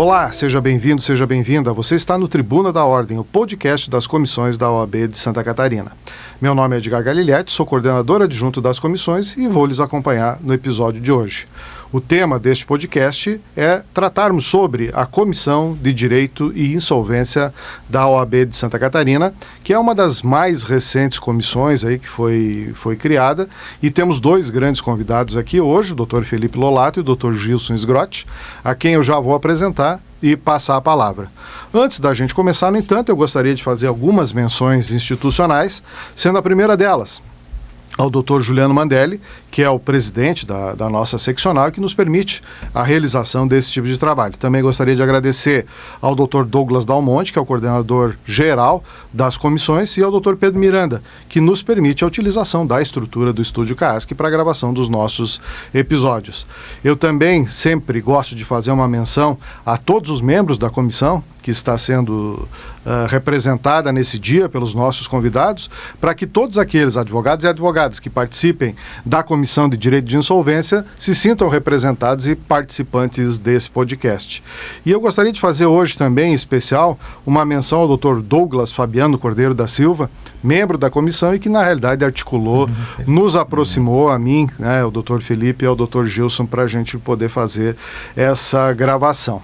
Olá, seja bem-vindo, seja bem-vinda. Você está no Tribuna da Ordem, o podcast das comissões da OAB de Santa Catarina. Meu nome é Edgar Galilhetti, sou coordenador adjunto das comissões e vou lhes acompanhar no episódio de hoje. O tema deste podcast é tratarmos sobre a Comissão de Direito e Insolvência da OAB de Santa Catarina, que é uma das mais recentes comissões aí que foi criada, e temos dois grandes convidados aqui hoje, o Dr. Felipe Lolato e o Dr. Gilson Sgrotti, a quem eu já vou apresentar e passar a palavra. Antes da gente começar, no entanto, eu gostaria de fazer algumas menções institucionais, sendo a primeira delas ao Dr. Juliano Mandelli, que é o presidente da nossa seccional e que nos permite a realização desse tipo de trabalho. Também gostaria de agradecer ao Dr. Douglas Dalmonte, que é o coordenador geral das comissões, e ao Dr. Pedro Miranda, que nos permite a utilização da estrutura do Estúdio CASC para a gravação dos nossos episódios. Eu também sempre gosto de fazer uma menção a todos os membros da comissão, que está sendo representada nesse dia pelos nossos convidados, para que todos aqueles advogados e advogadas que participem da Comissão de Direito de Insolvência se sintam representados e participantes desse podcast. E eu gostaria de fazer hoje também, em especial, uma menção ao Dr. Douglas Fabiano Cordeiro da Silva, membro da comissão e que, na realidade, articulou, nos aproximou a mim, né, o Dr. Felipe e ao Dr. Gilson, para a gente poder fazer essa gravação.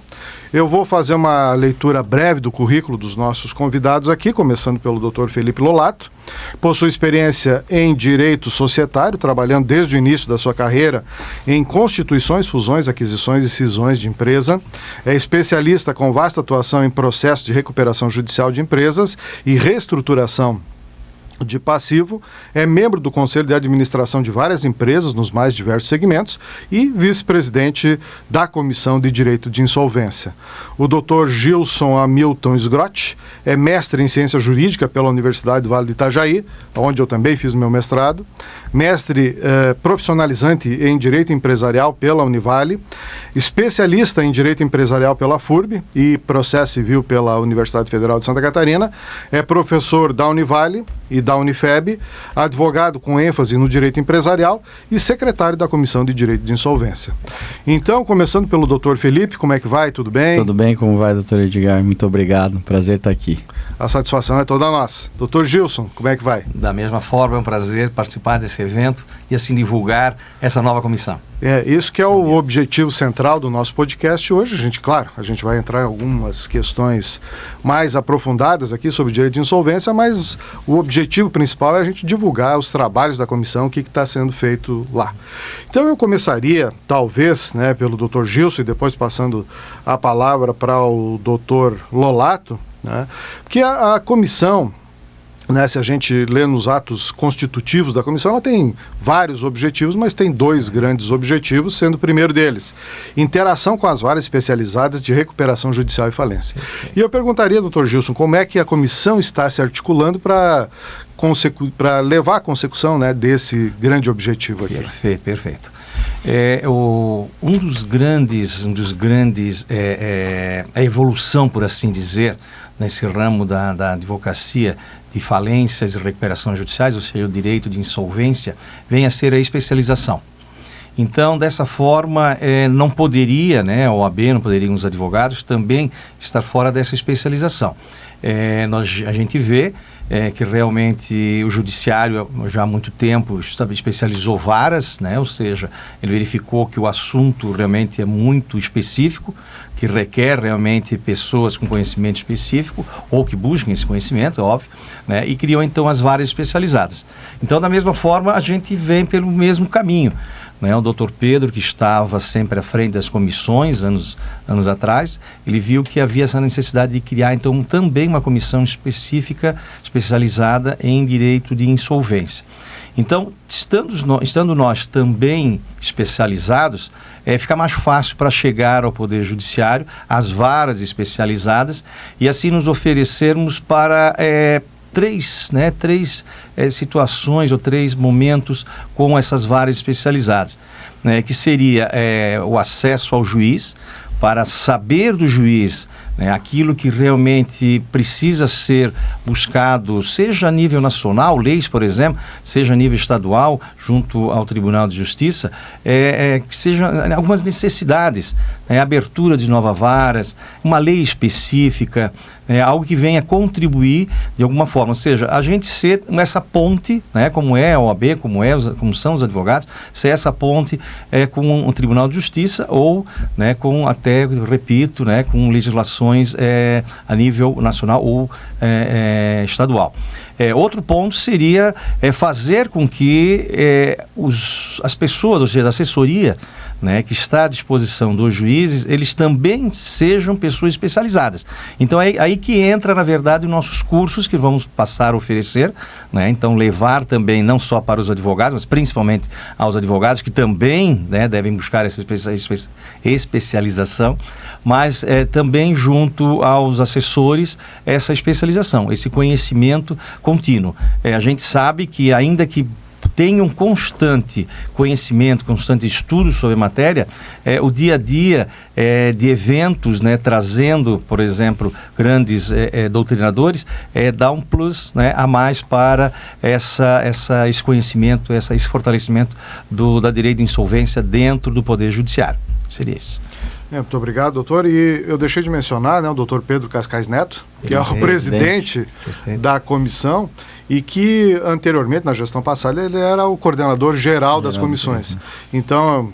Eu vou fazer uma leitura breve do currículo dos nossos convidados aqui, começando pelo Dr. Felipe Lolato. Possui experiência em direito societário, trabalhando desde o início da sua carreira em constituições, fusões, aquisições e cisões de empresa. É especialista com vasta atuação em processos de recuperação judicial de empresas e reestruturação de passivo, é membro do Conselho de Administração de várias empresas nos mais diversos segmentos e vice-presidente da Comissão de Direito de Insolvência. O Dr. Gilson Hamilton Sgrotti é mestre em Ciência Jurídica pela Universidade do Vale do Itajaí, onde eu também fiz meu mestrado, mestre profissionalizante em Direito Empresarial pela Univale, especialista em Direito Empresarial pela FURB e Processo Civil pela Universidade Federal de Santa Catarina, é professor da Univale e da Unifeb, advogado com ênfase no direito empresarial e secretário da Comissão de Direito de Insolvência. Então, começando pelo Dr. Felipe, como é que vai? Tudo bem? Tudo bem, como vai, Dr. Edgar? Muito obrigado, prazer estar aqui. A satisfação é toda nossa. Dr. Gilson, como é que vai? Da mesma forma, é um prazer participar desse evento e assim divulgar essa nova comissão. Isso que é o objetivo central do nosso podcast hoje. A gente vai entrar em algumas questões mais aprofundadas aqui sobre direito de insolvência, mas o objetivo principal é a gente divulgar os trabalhos da comissão, o que está sendo feito lá. Então eu começaria, talvez, pelo Dr. Gilson e depois passando a palavra para o Dr. Lolato, porque a comissão, se a gente lê nos atos constitutivos da comissão, ela tem vários objetivos, mas tem dois grandes objetivos, sendo o primeiro deles interação com as varas especializadas de recuperação judicial e falência. E eu perguntaria, doutor Gilson, como é que a comissão está se articulando para levar à consecução desse grande objetivo aqui? Perfeito. Um dos grandes a evolução, por assim dizer, nesse ramo da advocacia de falências e recuperação judiciais, ou seja, o direito de insolvência, vem a ser a especialização. Então, dessa forma, não poderia, a OAB, não poderiam os advogados também estar fora dessa especialização. A gente vê que realmente o judiciário já há muito tempo especializou varas, ou seja, ele verificou que o assunto realmente é muito específico, que requer realmente pessoas com conhecimento específico ou que busquem esse conhecimento, é óbvio, e criou então as varas especializadas. Então, da mesma forma, a gente vem pelo mesmo caminho. O Dr. Pedro, que estava sempre à frente das comissões, anos atrás, ele viu que havia essa necessidade de criar, então, também uma comissão especializada em direito de insolvência. Então, estando nós também especializados, fica mais fácil para chegar ao Poder Judiciário, às varas especializadas, e assim nos oferecermos para três situações ou três momentos com essas varas especializadas, que seria o acesso ao juiz, para saber do juiz né, aquilo que realmente precisa ser buscado, seja a nível nacional, leis, por exemplo, seja a nível estadual, junto ao Tribunal de Justiça, que sejam algumas necessidades, né, abertura de novas varas, uma lei específica, algo que venha contribuir de alguma forma, ou seja, a gente ser essa ponte, né, como é a OAB, como são os advogados, ser essa ponte com o Tribunal de Justiça ou, né, com até, repito, né, com legislações a nível nacional ou estadual. Outro ponto seria fazer com que as pessoas, ou seja, a assessoria, né, que está à disposição dos juízes, eles também sejam pessoas especializadas. Então é aí que entra, na verdade, os nossos cursos que vamos passar a oferecer, né? Então levar também não só para os advogados, mas principalmente aos advogados que também, né, devem buscar essa especialização, mas também junto aos assessores essa especialização, esse conhecimento contínuo. A gente sabe que ainda que tenha um constante conhecimento, constante estudo sobre a matéria, o dia a dia de eventos, né, trazendo, por exemplo, grandes doutrinadores, dá um plus, né, a mais para esse conhecimento, esse fortalecimento da direito de insolvência dentro do Poder Judiciário. Seria isso. Muito obrigado, doutor. E eu deixei de mencionar, né, o doutor Pedro Cascais Neto, que é o presidente da comissão e que anteriormente, na gestão passada, ele era o coordenador geral das comissões. Então,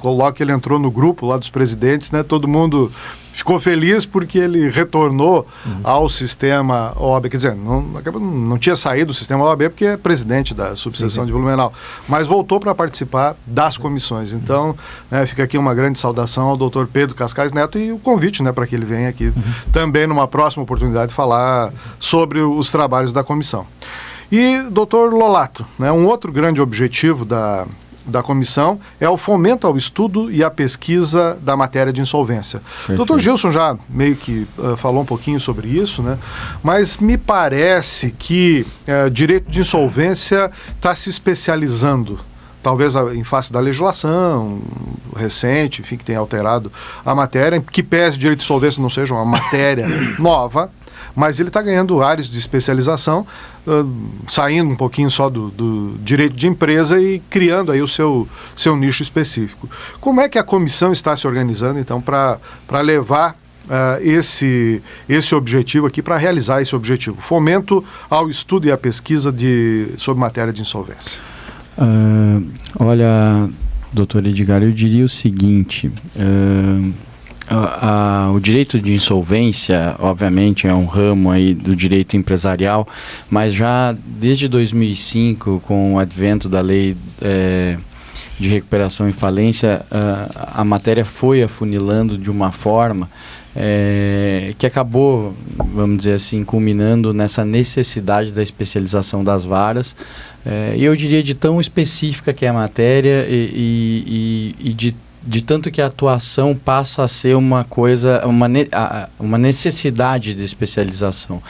logo que ele entrou no grupo lá dos presidentes, né, todo mundo ficou feliz porque ele retornou ao sistema OAB, quer dizer, não tinha saído do sistema OAB porque é presidente da subseção de Blumenau, mas voltou para participar das comissões. Então, né, fica aqui uma grande saudação ao doutor Pedro Cascais Neto e o convite, né, para que ele venha aqui também numa próxima oportunidade falar sobre os trabalhos da comissão. E, doutor Lolato, né, um outro grande objetivo da comissão é o fomento ao estudo e à pesquisa da matéria de insolvência. O doutor Gilson já meio que falou um pouquinho sobre isso, né? Mas me parece que direito de insolvência está se especializando, talvez em face da legislação recente, enfim, que tem alterado a matéria, que pese o direito de insolvência não seja uma matéria nova, mas ele está ganhando áreas de especialização, saindo um pouquinho só do direito de empresa e criando aí o seu nicho específico. Como é que a comissão está se organizando, então, para levar esse objetivo aqui, para realizar esse objetivo? Fomento ao estudo e à pesquisa sobre matéria de insolvência. Olha, doutor Edgar, eu diria o seguinte... O direito de insolvência, obviamente, é um ramo aí do direito empresarial, mas já desde 2005, com o advento da lei de recuperação e falência, a matéria foi afunilando de uma forma que acabou, vamos dizer assim, culminando nessa necessidade da especialização das varas, e eu diria de tão específica que é a matéria e de tanto que a atuação passa a ser uma coisa, uma necessidade de especialização.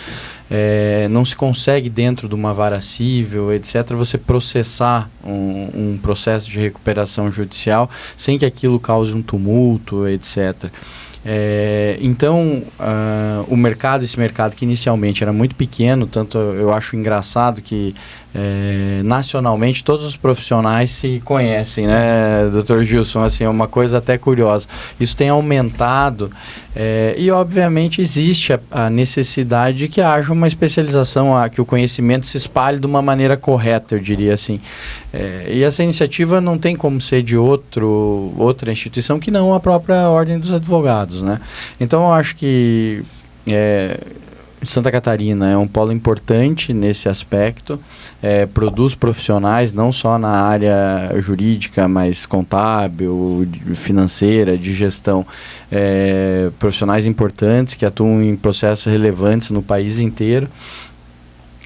Não se consegue dentro de uma vara civil, etc., você processar um processo de recuperação judicial sem que aquilo cause um tumulto, etc. Então, esse mercado que inicialmente era muito pequeno, tanto eu acho engraçado que nacionalmente todos os profissionais se conhecem, né, Dr. Gilson? Assim, é uma coisa até curiosa. Isso tem aumentado e, obviamente, existe a necessidade de que haja uma especialização, que o conhecimento se espalhe de uma maneira correta, eu diria assim. E essa iniciativa não tem como ser de outra instituição que não a própria Ordem dos Advogados, né? Então, eu acho que Santa Catarina é um polo importante nesse aspecto, produz profissionais não só na área jurídica, mas contábil, financeira, de gestão, profissionais importantes que atuam em processos relevantes no país inteiro.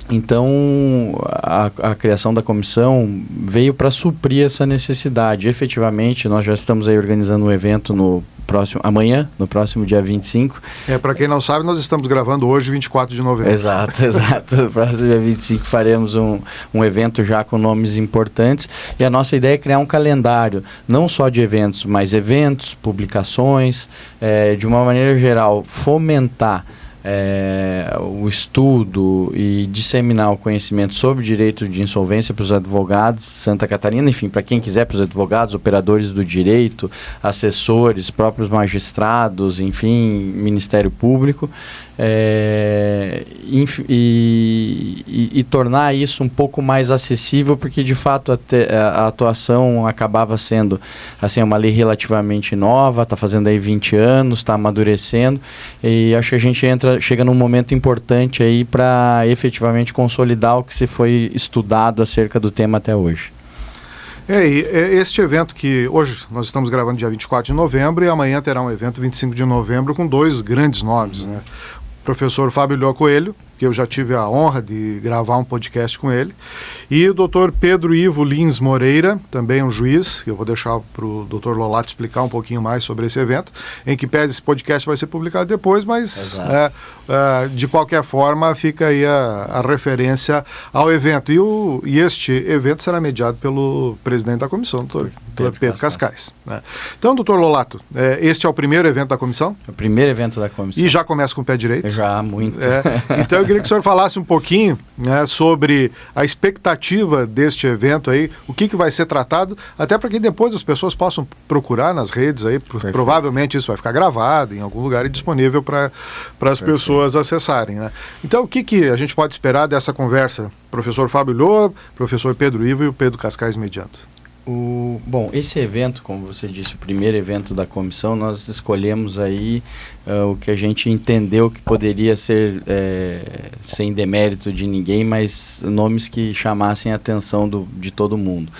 Então, a criação da comissão veio para suprir essa necessidade. Efetivamente, nós já estamos aí organizando um evento no amanhã, no próximo dia 25. Para quem não sabe, nós estamos gravando hoje, 24 de novembro. Exato. No próximo dia 25 faremos um evento já com nomes importantes, e a nossa ideia é criar um calendário, não só de eventos, mas eventos, publicações, de uma maneira geral, fomentar o estudo e disseminar o conhecimento sobre direito de insolvência para os advogados de Santa Catarina, enfim, para quem quiser, para os advogados, operadores do direito, assessores, próprios magistrados, enfim, Ministério Público, e tornar isso um pouco mais acessível, porque de fato a atuação acabava sendo assim, uma lei relativamente nova, está fazendo aí 20 anos, está amadurecendo, e acho que a gente chega num momento importante aí para efetivamente consolidar o que se foi estudado acerca do tema até hoje. Este evento que hoje nós estamos gravando dia 24 de novembro, e amanhã terá um evento 25 de novembro com 2 grandes nomes, né? Professor Fábio Lhó Coelho, que eu já tive a honra de gravar um podcast com ele, e o doutor Pedro Ivo Lins Moreira, também um juiz, que eu vou deixar para o doutor Lolato explicar um pouquinho mais sobre esse evento, em que pese esse podcast vai ser publicado depois, mas de qualquer forma fica aí a referência ao evento. E este evento será mediado pelo presidente da comissão, doutor Pedro Cascais. Né? Então, doutor Lolato, este é o primeiro evento da comissão? É o primeiro evento da comissão. E já começa com o pé direito? Já, muito. Então eu queria que o senhor falasse um pouquinho, né, sobre a expectativa deste evento aí, o que vai ser tratado, até para que depois as pessoas possam procurar nas redes aí, provavelmente isso vai ficar gravado em algum lugar e disponível para as pessoas acessarem, né? Então o que a gente pode esperar dessa conversa? Professor Fábio Lhó, professor Pedro Ivo e o Pedro Cascais mediando. Bom, esse evento, como você disse, o primeiro evento da comissão, nós escolhemos aí o que a gente entendeu que poderia ser, sem demérito de ninguém, mas nomes que chamassem a atenção de todo mundo.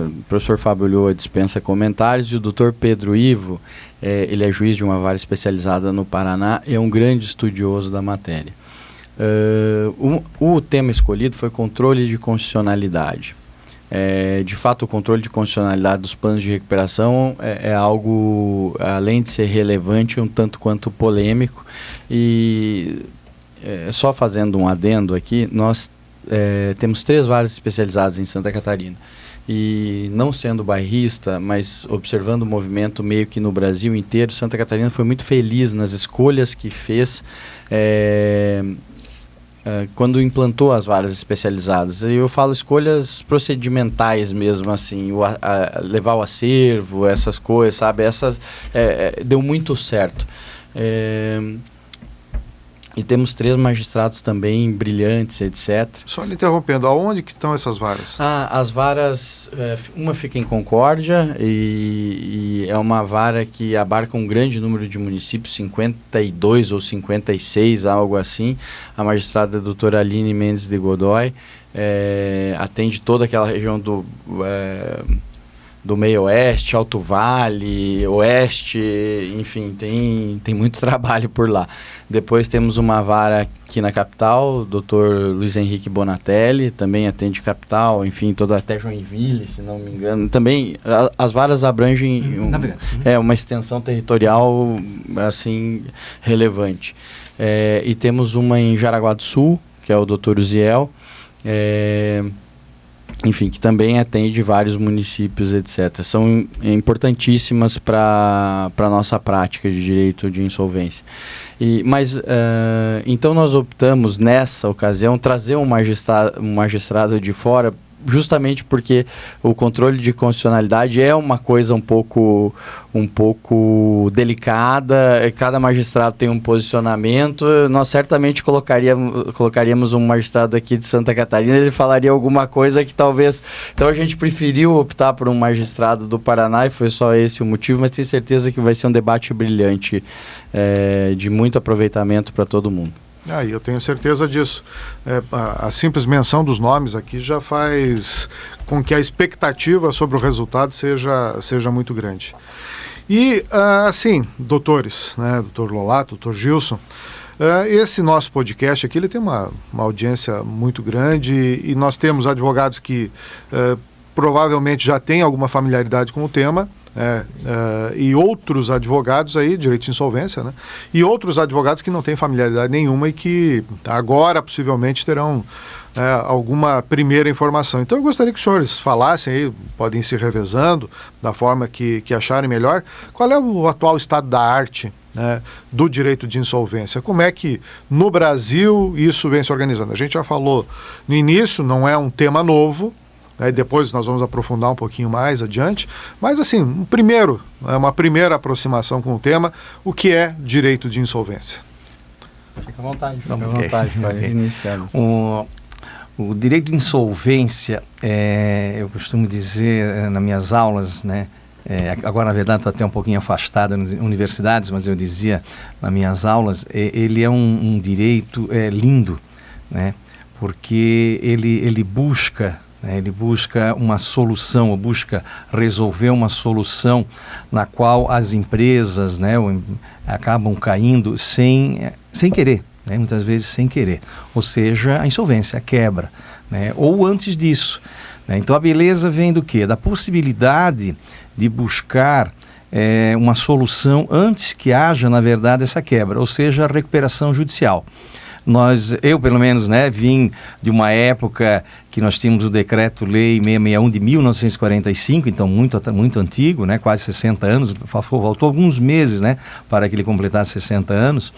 O professor Fábio Lhó dispensa comentários, e o doutor Pedro Ivo, ele é juiz de uma vara especializada no Paraná e é um grande estudioso da matéria. O tema escolhido foi controle de constitucionalidade. De fato, o controle de constitucionalidade dos planos de recuperação é algo, além de ser relevante, um tanto quanto polêmico. E só fazendo um adendo aqui, nós temos 3 varas especializadas em Santa Catarina. E não sendo bairrista, mas observando o movimento meio que no Brasil inteiro, Santa Catarina foi muito feliz nas escolhas que fez quando implantou as varas especializadas. Eu falo escolhas procedimentais mesmo, assim, levar o acervo, essas coisas, sabe? Deu muito certo. E temos 3 magistrados também brilhantes, etc. Só lhe interrompendo, aonde que estão essas varas? As varas, uma fica em Concórdia, e é uma vara que abarca um grande número de municípios, 52 ou 56, algo assim. A magistrada a doutora Aline Mendes de Godoy atende toda aquela região do meio oeste, Alto Vale, oeste, enfim, tem muito trabalho por lá. Depois temos uma vara aqui na capital, o Dr. Luiz Henrique Bonatelli, também atende capital, enfim, até Joinville, se não me engano. Também as varas abrangem uma extensão territorial assim relevante. E temos uma em Jaraguá do Sul, que é o Dr. Uziel, enfim, que também atende vários municípios, etc. São importantíssimas para a nossa prática de direito de insolvência. Então nós optamos, nessa ocasião, trazer um magistrado de fora, justamente porque o controle de constitucionalidade é uma coisa um pouco delicada, cada magistrado tem um posicionamento. Nós certamente colocaríamos um magistrado aqui de Santa Catarina, ele falaria alguma coisa que talvez... Então a gente preferiu optar por um magistrado do Paraná, e foi só esse o motivo, mas tenho certeza que vai ser um debate brilhante, de muito aproveitamento para todo mundo. Eu tenho certeza disso. A simples menção dos nomes aqui já faz com que a expectativa sobre o resultado seja muito grande. E, assim, doutores, né, doutor Lolato, doutor Gilson, esse nosso podcast aqui, ele tem uma audiência muito grande, e nós temos advogados que provavelmente já têm alguma familiaridade com o tema, e outros advogados aí, direito de insolvência, né? E outros advogados que não têm familiaridade nenhuma e que agora possivelmente terão alguma primeira informação. Então eu gostaria que os senhores falassem aí, podem ir se revezando da forma que acharem melhor, qual é o atual estado da arte, né, do direito de insolvência. Como é que no Brasil isso vem se organizando? A gente já falou no início, não é um tema novo, depois nós vamos aprofundar um pouquinho mais adiante, mas assim, uma primeira aproximação com o tema, o que é direito de insolvência? Fica à vontade, pode iniciar. O direito de insolvência, eu costumo dizer nas minhas aulas, né? Agora, na verdade, estou até um pouquinho afastado nas universidades, mas eu dizia nas minhas aulas, ele é um direito lindo, né? Porque ele busca uma solução, busca resolver uma solução na qual as empresas, né, acabam caindo sem querer, né, muitas vezes sem querer. Ou seja, a insolvência, a quebra, né, ou antes disso. Né. Então a beleza vem do quê? Da possibilidade de buscar uma solução antes que haja, na verdade, essa quebra, ou seja, a recuperação judicial. Eu pelo menos, né, vim de uma época que nós tínhamos o Decreto-Lei 661 de 1945, então muito antigo, né, quase 60 anos, faltou alguns meses, né, para que ele completasse 60 anos,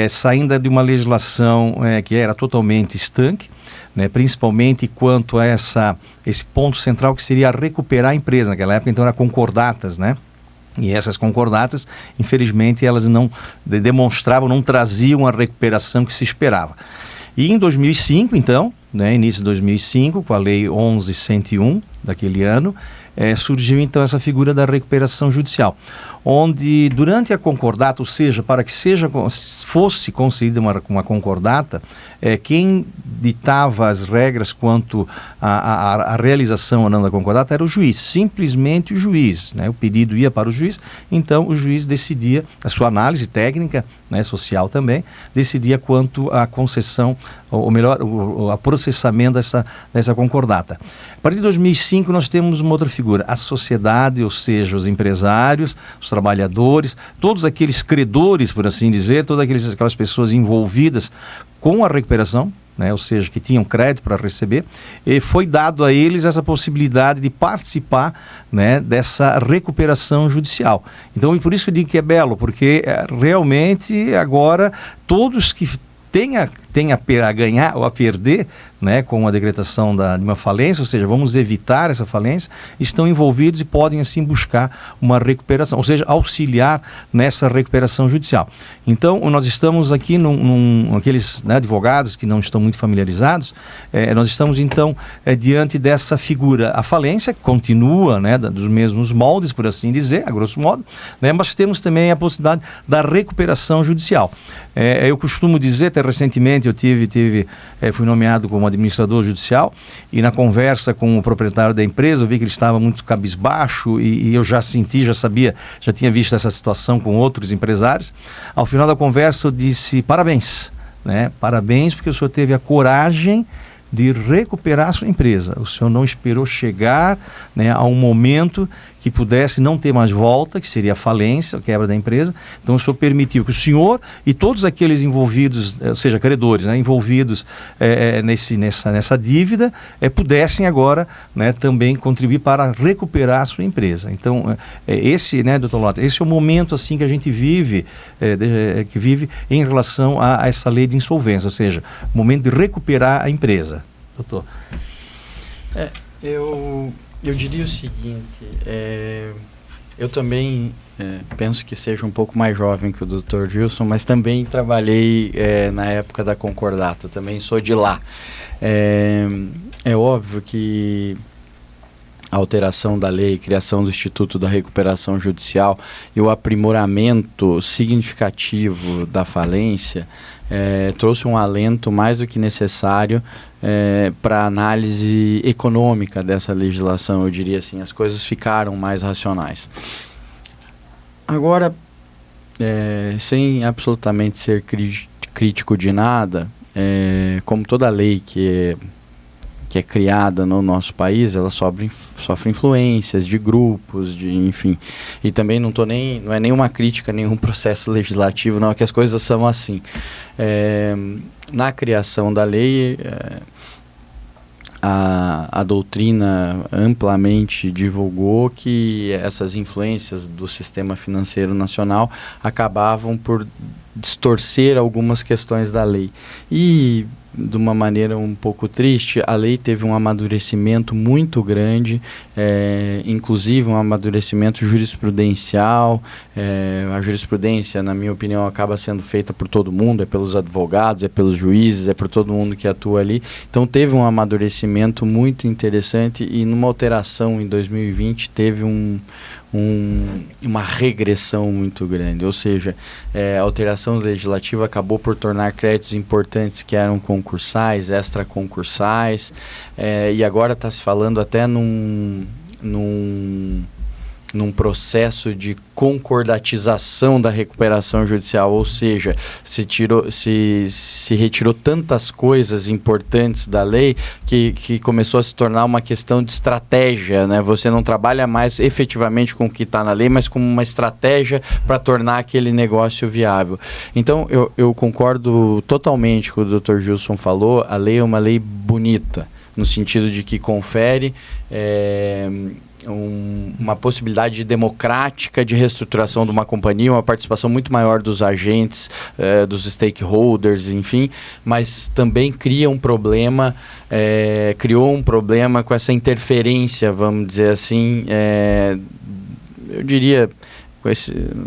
saindo de uma legislação que era totalmente estanque, né, principalmente quanto a esse ponto central que seria recuperar a empresa. Naquela época, então, era concordatas, né? E essas concordatas, infelizmente, elas não demonstravam, não traziam a recuperação que se esperava. E em 2005, então, né, início de 2005, com a Lei 11.101 daquele ano, surgiu então essa figura da recuperação judicial, onde durante a concordata, ou seja, para que fosse concedida uma concordata, quem ditava as regras quanto à realização ou não da concordata era o juiz, simplesmente o juiz, né? O pedido ia para o juiz, então o juiz decidia, a sua análise técnica, né, social também, decidia quanto à concessão, ou melhor, o processamento dessa concordata. A partir de 2005 nós temos uma outra figura, a sociedade, ou seja, os empresários, os trabalhadores, todos aqueles credores, por assim dizer, todas aquelas pessoas envolvidas com a recuperação, né, ou seja, que tinham crédito para receber, e foi dado a eles essa possibilidade de participar, né, dessa recuperação judicial. Então, e por isso que eu digo que é belo, porque realmente agora todos que têm a ganhar ou a perder, né, com a decretação de uma falência, ou seja, vamos evitar essa falência, estão envolvidos e podem assim buscar uma recuperação, ou seja, auxiliar nessa recuperação judicial. Então, nós estamos aqui aqueles, né, advogados que não estão muito familiarizados, nós estamos então diante dessa figura. A falência continua, né, dos mesmos moldes, por assim dizer, a grosso modo, né, mas temos também a possibilidade da recuperação judicial. Eu costumo dizer, até recentemente fui nomeado como administrador judicial, e na conversa com o proprietário da empresa eu vi que ele estava muito cabisbaixo, e eu já sabia, já tinha visto essa situação com outros empresários. Ao final da conversa eu disse: parabéns, né? Parabéns, porque o senhor teve a coragem de recuperar a sua empresa. O senhor não esperou chegar, né, a um momento que pudesse não ter mais volta, que seria a falência, a quebra da empresa. Então o senhor permitiu que o senhor e todos aqueles envolvidos, ou seja, credores, né, envolvidos nessa dívida, pudessem agora, né, também contribuir para recuperar a sua empresa. Então esse, né, doutor Lota, esse é o momento assim que a gente vive, em relação a essa lei de insolvência, ou seja, o momento de recuperar a empresa. Doutor. Eu diria o seguinte, eu também penso que seja um pouco mais jovem que o Dr. Gilson, mas também trabalhei na época da concordata, também sou de lá. É óbvio que a alteração da lei, criação do Instituto da Recuperação Judicial e o aprimoramento significativo da falência trouxe um alento mais do que necessário para a análise econômica dessa legislação. Eu diria assim, as coisas ficaram mais racionais. Agora, sem absolutamente ser crítico de nada, como toda lei que que é criada no nosso país, ela sofre influências de grupos, enfim. E também não é nenhuma crítica, nenhum processo legislativo, não, é que as coisas são assim. Na criação da lei, a doutrina amplamente divulgou que essas influências do sistema financeiro nacional acabavam por distorcer algumas questões da lei. E, de uma maneira um pouco triste, a lei teve um amadurecimento muito grande, inclusive um amadurecimento jurisprudencial. A jurisprudência, na minha opinião, acaba sendo feita por todo mundo, é pelos advogados, é pelos juízes, é por todo mundo que atua ali. Então teve um amadurecimento muito interessante e numa alteração em 2020 teve uma regressão muito grande, ou seja, a alteração legislativa acabou por tornar créditos importantes que eram concursais, extraconcursais, e agora está se falando até num processo de concordatização da recuperação judicial, ou seja, se retirou tantas coisas importantes da lei que começou a se tornar uma questão de estratégia, né? Você não trabalha mais efetivamente com o que está na lei, mas como uma estratégia para tornar aquele negócio viável. Então, eu concordo totalmente com o Dr. Gilson falou, a lei é uma lei bonita, no sentido de que confere uma possibilidade democrática de reestruturação de uma companhia, uma participação muito maior dos agentes, dos stakeholders, enfim, mas também criou um problema com essa interferência, vamos dizer assim, eu diria,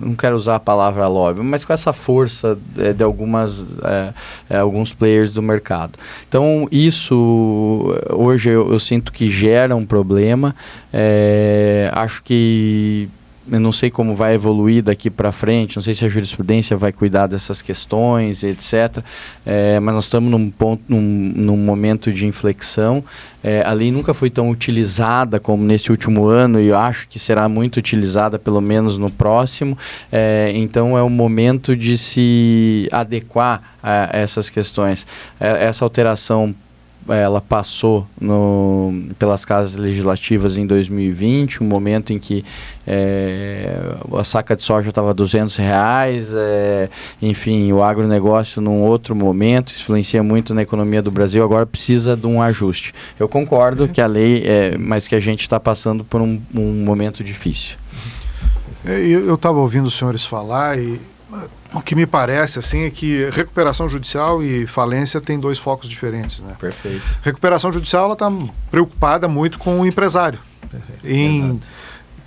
não quero usar a palavra lobby, mas com essa força de alguns players do mercado. Então, isso hoje eu sinto que gera um problema. Acho que eu não sei como vai evoluir daqui para frente, não sei se a jurisprudência vai cuidar dessas questões, etc. Mas nós estamos num momento de inflexão. A lei nunca foi tão utilizada como nesse último ano e eu acho que será muito utilizada pelo menos no próximo. Então é o momento de se adequar a essas questões. Essa alteração ela passou pelas casas legislativas em 2020, um momento em que a saca de soja estava R$200, enfim, o agronegócio num outro momento, influencia muito na economia do Brasil, agora precisa de um ajuste. Eu concordo que a lei, mas que a gente está passando por um momento difícil. Eu estava ouvindo os senhores falar e o que me parece assim é que recuperação judicial e falência têm dois focos diferentes, né? Perfeito. Recuperação judicial ela está preocupada muito com o empresário, em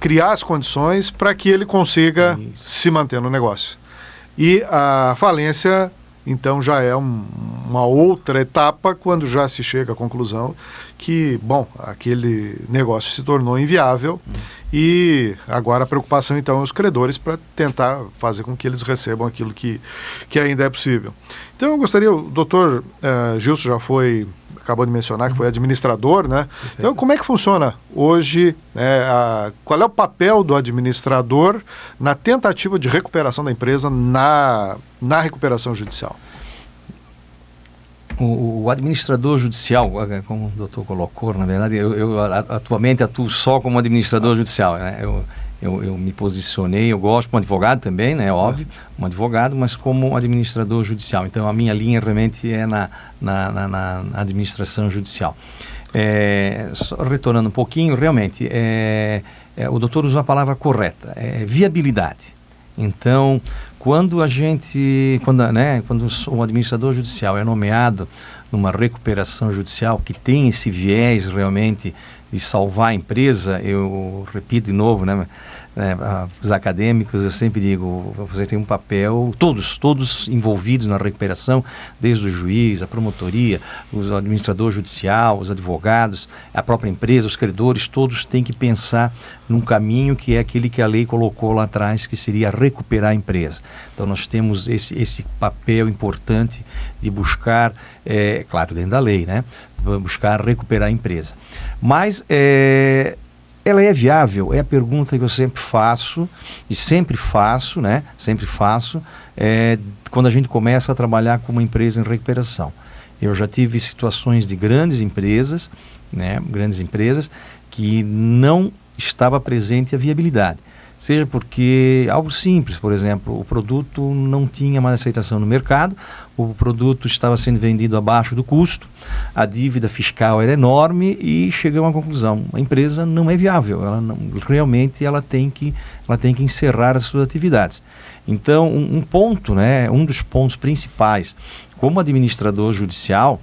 criar as condições para que ele consiga se manter no negócio. E a falência, então, já é uma outra etapa quando já se chega à conclusão que, bom, aquele negócio se tornou inviável e agora a preocupação, então, é os credores para tentar fazer com que eles recebam aquilo que ainda é possível. Então, eu gostaria, o doutor Gilson acabou de mencionar que foi administrador, né? Perfeito. Então, como é que funciona hoje, qual é o papel do administrador na tentativa de recuperação da empresa na recuperação judicial? O administrador judicial, como o doutor colocou, na verdade, eu atualmente atuo só como administrador judicial, né? Eu me posicionei, eu gosto como advogado também, né? Óbvio, como advogado, mas como administrador judicial. Então, a minha linha realmente é na administração judicial. Só retornando um pouquinho, realmente, o doutor usou a palavra correta, viabilidade. Então, quando o administrador judicial é nomeado numa recuperação judicial que tem esse viés realmente de salvar a empresa, eu repito de novo, né? Os acadêmicos, eu sempre digo, você tem um papel, todos envolvidos na recuperação, desde o juiz, a promotoria, o administrador judicial, os advogados, a própria empresa, os credores, todos têm que pensar num caminho que é aquele que a lei colocou lá atrás, que seria recuperar a empresa. Então nós temos esse papel importante de buscar, claro, dentro da lei, né? Buscar recuperar a empresa. Mas ela é viável? É a pergunta que eu sempre faço, e sempre faço, quando a gente começa a trabalhar com uma empresa em recuperação. Eu já tive situações de grandes empresas, né, que não estava presente a viabilidade. Seja porque algo simples, por exemplo, o produto não tinha mais aceitação no mercado, o produto estava sendo vendido abaixo do custo, a dívida fiscal era enorme e chegamos à conclusão: a empresa não é viável, realmente ela tem que encerrar as suas atividades. Então, um ponto, né, um dos pontos principais, como administrador judicial,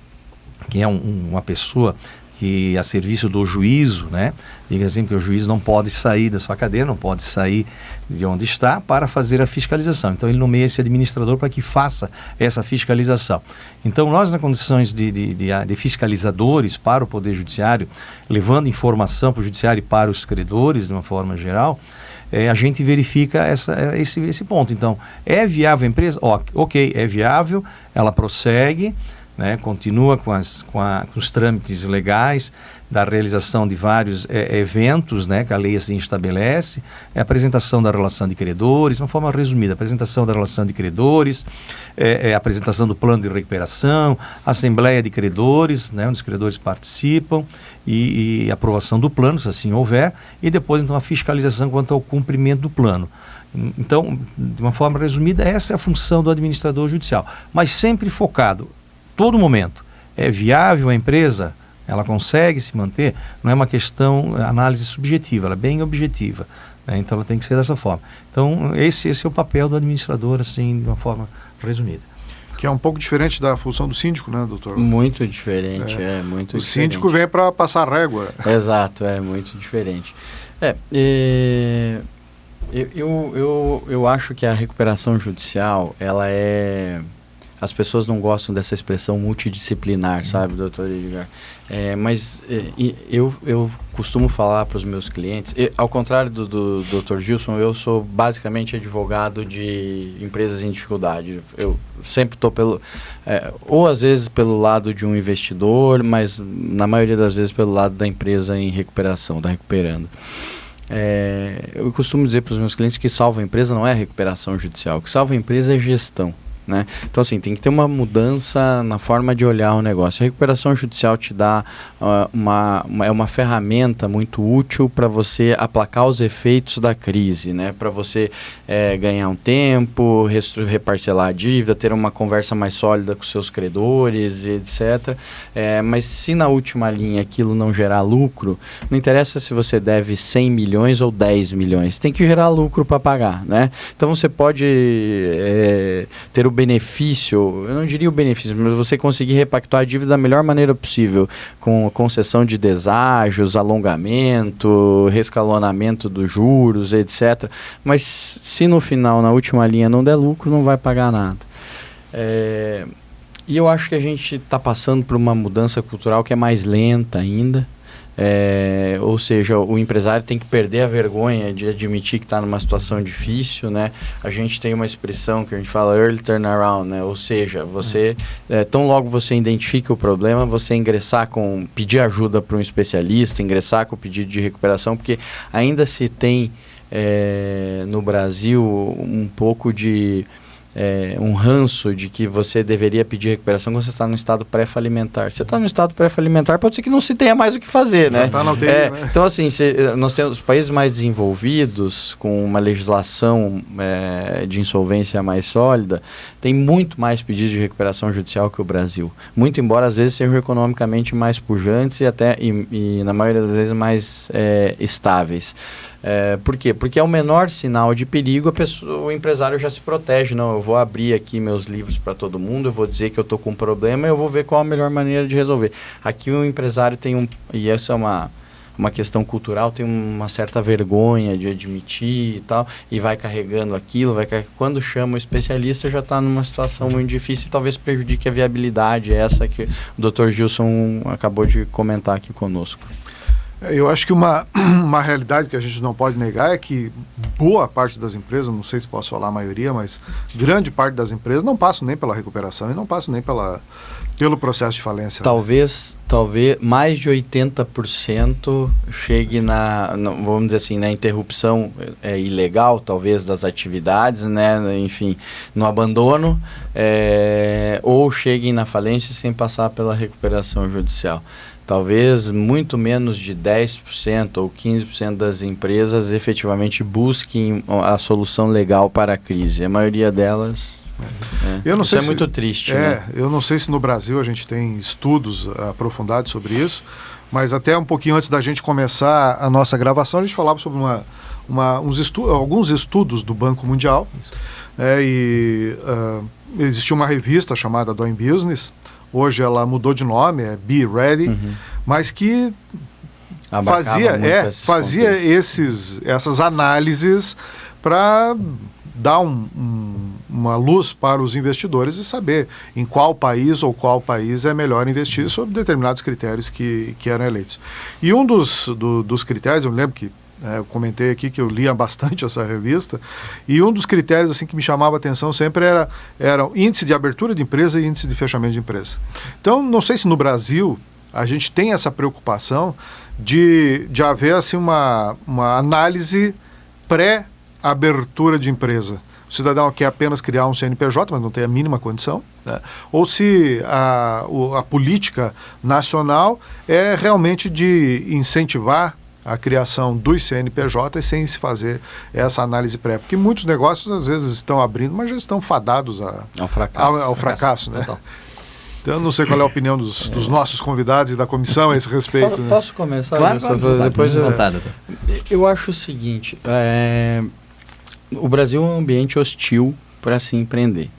que é uma pessoa que a serviço do juízo, né? Diga assim, que o juiz não pode sair da sua cadeira, não pode sair de onde está para fazer a fiscalização. Então ele nomeia esse administrador para que faça essa fiscalização. Então nós, nas condições de fiscalizadores para o Poder Judiciário, levando informação para o Judiciário e para os credores, de uma forma geral, a gente verifica esse ponto. Então, é viável a empresa? Ok, é viável, ela prossegue, né, continua com os trâmites legais da realização de vários eventos, né, que a lei assim estabelece, a apresentação da relação de credores, de uma forma resumida, apresentação da relação de credores, a apresentação do plano de recuperação, assembleia de credores, né, onde os credores participam, e aprovação do plano, se assim houver, e depois então a fiscalização quanto ao cumprimento do plano. Então, de uma forma resumida, essa é a função do administrador judicial, mas sempre focado, todo momento, é viável a empresa? Ela consegue se manter? Não é uma questão, análise subjetiva, ela é bem objetiva, né? Então ela tem que ser dessa forma. Então esse é o papel do administrador, assim, de uma forma resumida. Que é um pouco diferente da função do síndico, né, doutor? Muito diferente, muito diferente. O síndico vem para passar régua. Exato, é muito diferente. Eu acho que a recuperação judicial, ela é... As pessoas não gostam dessa expressão multidisciplinar, sabe, doutor Edgar? Mas eu costumo falar para os meus clientes, ao contrário do Dr. Gilson, eu sou basicamente advogado de empresas em dificuldade. Eu sempre estou ou às vezes pelo lado de um investidor, mas na maioria das vezes pelo lado da empresa em recuperação, da recuperando. Eu costumo dizer para os meus clientes que salva a empresa não é a recuperação judicial, o que salva a empresa é gestão. Né? Então, assim, tem que ter uma mudança na forma de olhar o negócio. A recuperação judicial te dá uma ferramenta muito útil para você aplacar os efeitos da crise, né? Para você ganhar um tempo, reparcelar a dívida, ter uma conversa mais sólida com seus credores, etc. Mas se na última linha aquilo não gerar lucro, não interessa se você deve 100 milhões ou 10 milhões, tem que gerar lucro para pagar, né? Então você pode ter o benefício, eu não diria o benefício, mas você conseguir repactuar a dívida da melhor maneira possível, com concessão de deságios, alongamento, rescalonamento dos juros, etc. Mas se no final, na última linha, não der lucro, não vai pagar nada. E eu acho que a gente está passando por uma mudança cultural que é mais lenta ainda. Ou seja, o empresário tem que perder a vergonha de admitir que está numa situação difícil, né? A gente tem uma expressão que a gente fala early turnaround, né? Ou seja, você, tão logo você identifica o problema, você pedir ajuda para um especialista, ingressar com o pedido de recuperação, porque ainda se tem no Brasil um pouco de... um ranço de que você deveria pedir recuperação quando você está no estado pré-falimentar. Você está no estado pré-falimentar, pode ser que não se tenha mais o que fazer, né? Tá na UTI, né? Então, assim, nós temos os países mais desenvolvidos, com uma legislação de insolvência mais sólida, tem muito mais pedidos de recuperação judicial que o Brasil. Muito embora, às vezes, sejam economicamente mais pujantes e na maioria das vezes, mais estáveis. Por quê? Porque é o menor sinal de perigo, o empresário já se protege. Não, eu vou abrir aqui meus livros para todo mundo, eu vou dizer que eu estou com um problema e eu vou ver qual a melhor maneira de resolver. Aqui o empresário tem e essa é uma questão cultural, tem uma certa vergonha de admitir e tal, e vai carregando aquilo, quando chama o especialista já está numa situação muito difícil e talvez prejudique a viabilidade, essa que o Dr. Gilson acabou de comentar aqui conosco. Eu acho que uma realidade que a gente não pode negar é que boa parte das empresas, não sei se posso falar a maioria, mas grande parte das empresas não passam nem pela recuperação e não passam nem pelo processo de falência. Talvez mais de 80% chegue vamos dizer assim, na interrupção ilegal, talvez, das atividades, né? Enfim, no abandono, ou cheguem na falência sem passar pela recuperação judicial. Talvez muito menos de 10% ou 15% das empresas efetivamente busquem a solução legal para a crise. A maioria delas... Isso é muito triste. Né? Eu não sei se no Brasil a gente tem estudos aprofundados sobre isso, mas até um pouquinho antes da gente começar a nossa gravação, a gente falava sobre alguns estudos do Banco Mundial. Existia uma revista chamada Doing Business, hoje ela mudou de nome, é Be Ready, mas que fazia essas análises para dar uma luz para os investidores e saber em qual país é melhor investir sob determinados critérios que eram eleitos. E um dos critérios, eu me lembro que eu comentei aqui que eu lia bastante essa revista, e um dos critérios assim, que me chamava a atenção sempre era o índice de abertura de empresa e índice de fechamento de empresa. Então, não sei se no Brasil a gente tem essa preocupação de haver assim, uma análise pré-abertura de empresa. O cidadão quer apenas criar um CNPJ, mas não tem a mínima condição, né? Ou se a política nacional é realmente de incentivar a criação dos CNPJs sem se fazer essa análise pré. Porque muitos negócios às vezes estão abrindo, mas já estão fadados ao fracasso, né? Então, eu não sei qual é a opinião dos nossos convidados e da comissão a esse respeito. Posso começar? Claro, depois eu acho o seguinte, o Brasil é um ambiente hostil para se empreender.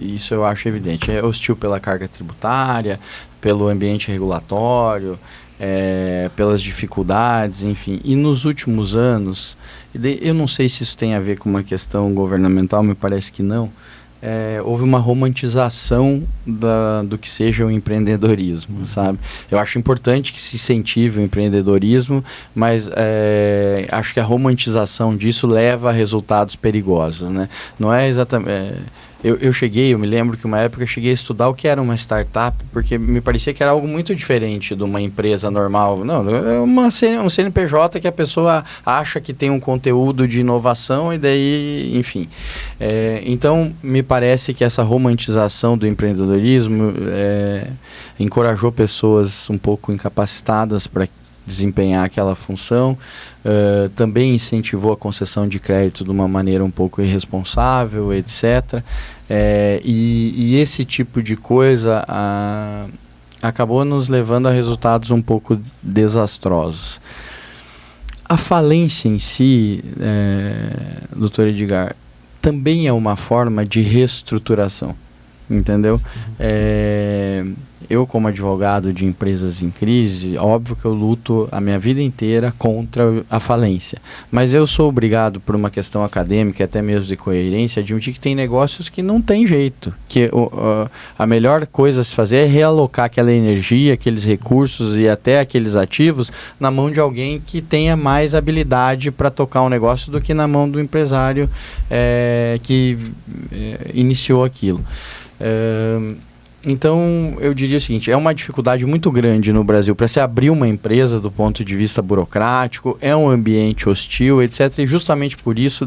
Isso eu acho evidente. É hostil pela carga tributária, pelo ambiente regulatório, pelas dificuldades, enfim. E nos últimos anos, eu não sei se isso tem a ver com uma questão governamental, me parece que não, houve uma romantização do que seja o empreendedorismo, sabe? Eu acho importante que se incentive o empreendedorismo, mas acho que a romantização disso leva a resultados perigosos, né? Não é exatamente... Eu me lembro que uma época eu cheguei a estudar o que era uma startup, porque me parecia que era algo muito diferente de uma empresa normal. Não, é um CNPJ que a pessoa acha que tem um conteúdo de inovação e daí, enfim. Então, me parece que essa romantização do empreendedorismo encorajou pessoas um pouco incapacitadas para desempenhar aquela função, também incentivou a concessão de crédito de uma maneira um pouco irresponsável, etc. E esse tipo de coisa acabou nos levando a resultados um pouco desastrosos. A falência em si, doutor Edgar, também é uma forma de reestruturação, entendeu? Eu, como advogado de empresas em crise, óbvio que eu luto a minha vida inteira contra a falência. Mas eu sou obrigado, por uma questão acadêmica, até mesmo de coerência, a admitir que tem negócios que não tem jeito. Que a melhor coisa a se fazer é realocar aquela energia, aqueles recursos e até aqueles ativos na mão de alguém que tenha mais habilidade para tocar um negócio do que na mão do empresário que iniciou aquilo. Então, eu diria o seguinte, é uma dificuldade muito grande no Brasil para se abrir uma empresa do ponto de vista burocrático, é um ambiente hostil, etc. E justamente por isso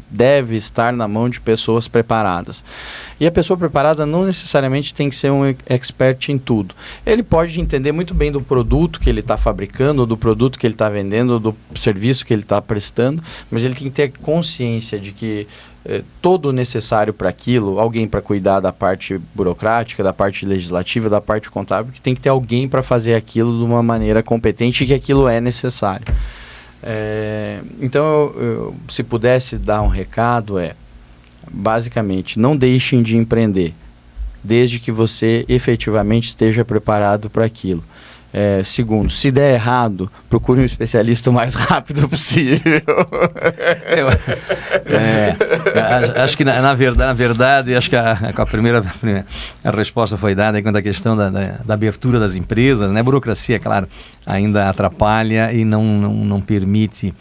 deve estar na mão de pessoas preparadas. E a pessoa preparada não necessariamente tem que ser um expert em tudo. Ele pode entender muito bem do produto que ele está fabricando, do produto que ele está vendendo, do serviço que ele está prestando, mas ele tem que ter consciência de que todo o necessário para aquilo, alguém para cuidar da parte burocrática, da parte legislativa, da parte contábil, que tem que ter alguém para fazer aquilo de uma maneira competente e que aquilo é necessário. Então, se pudesse dar um recado, basicamente, não deixem de empreender, desde que você efetivamente esteja preparado para aquilo. Segundo, se der errado, procure um especialista o mais rápido possível. Acho que na verdade, acho que a primeira resposta foi dada quanto à questão da abertura das empresas, né? A burocracia, claro, ainda atrapalha e não permite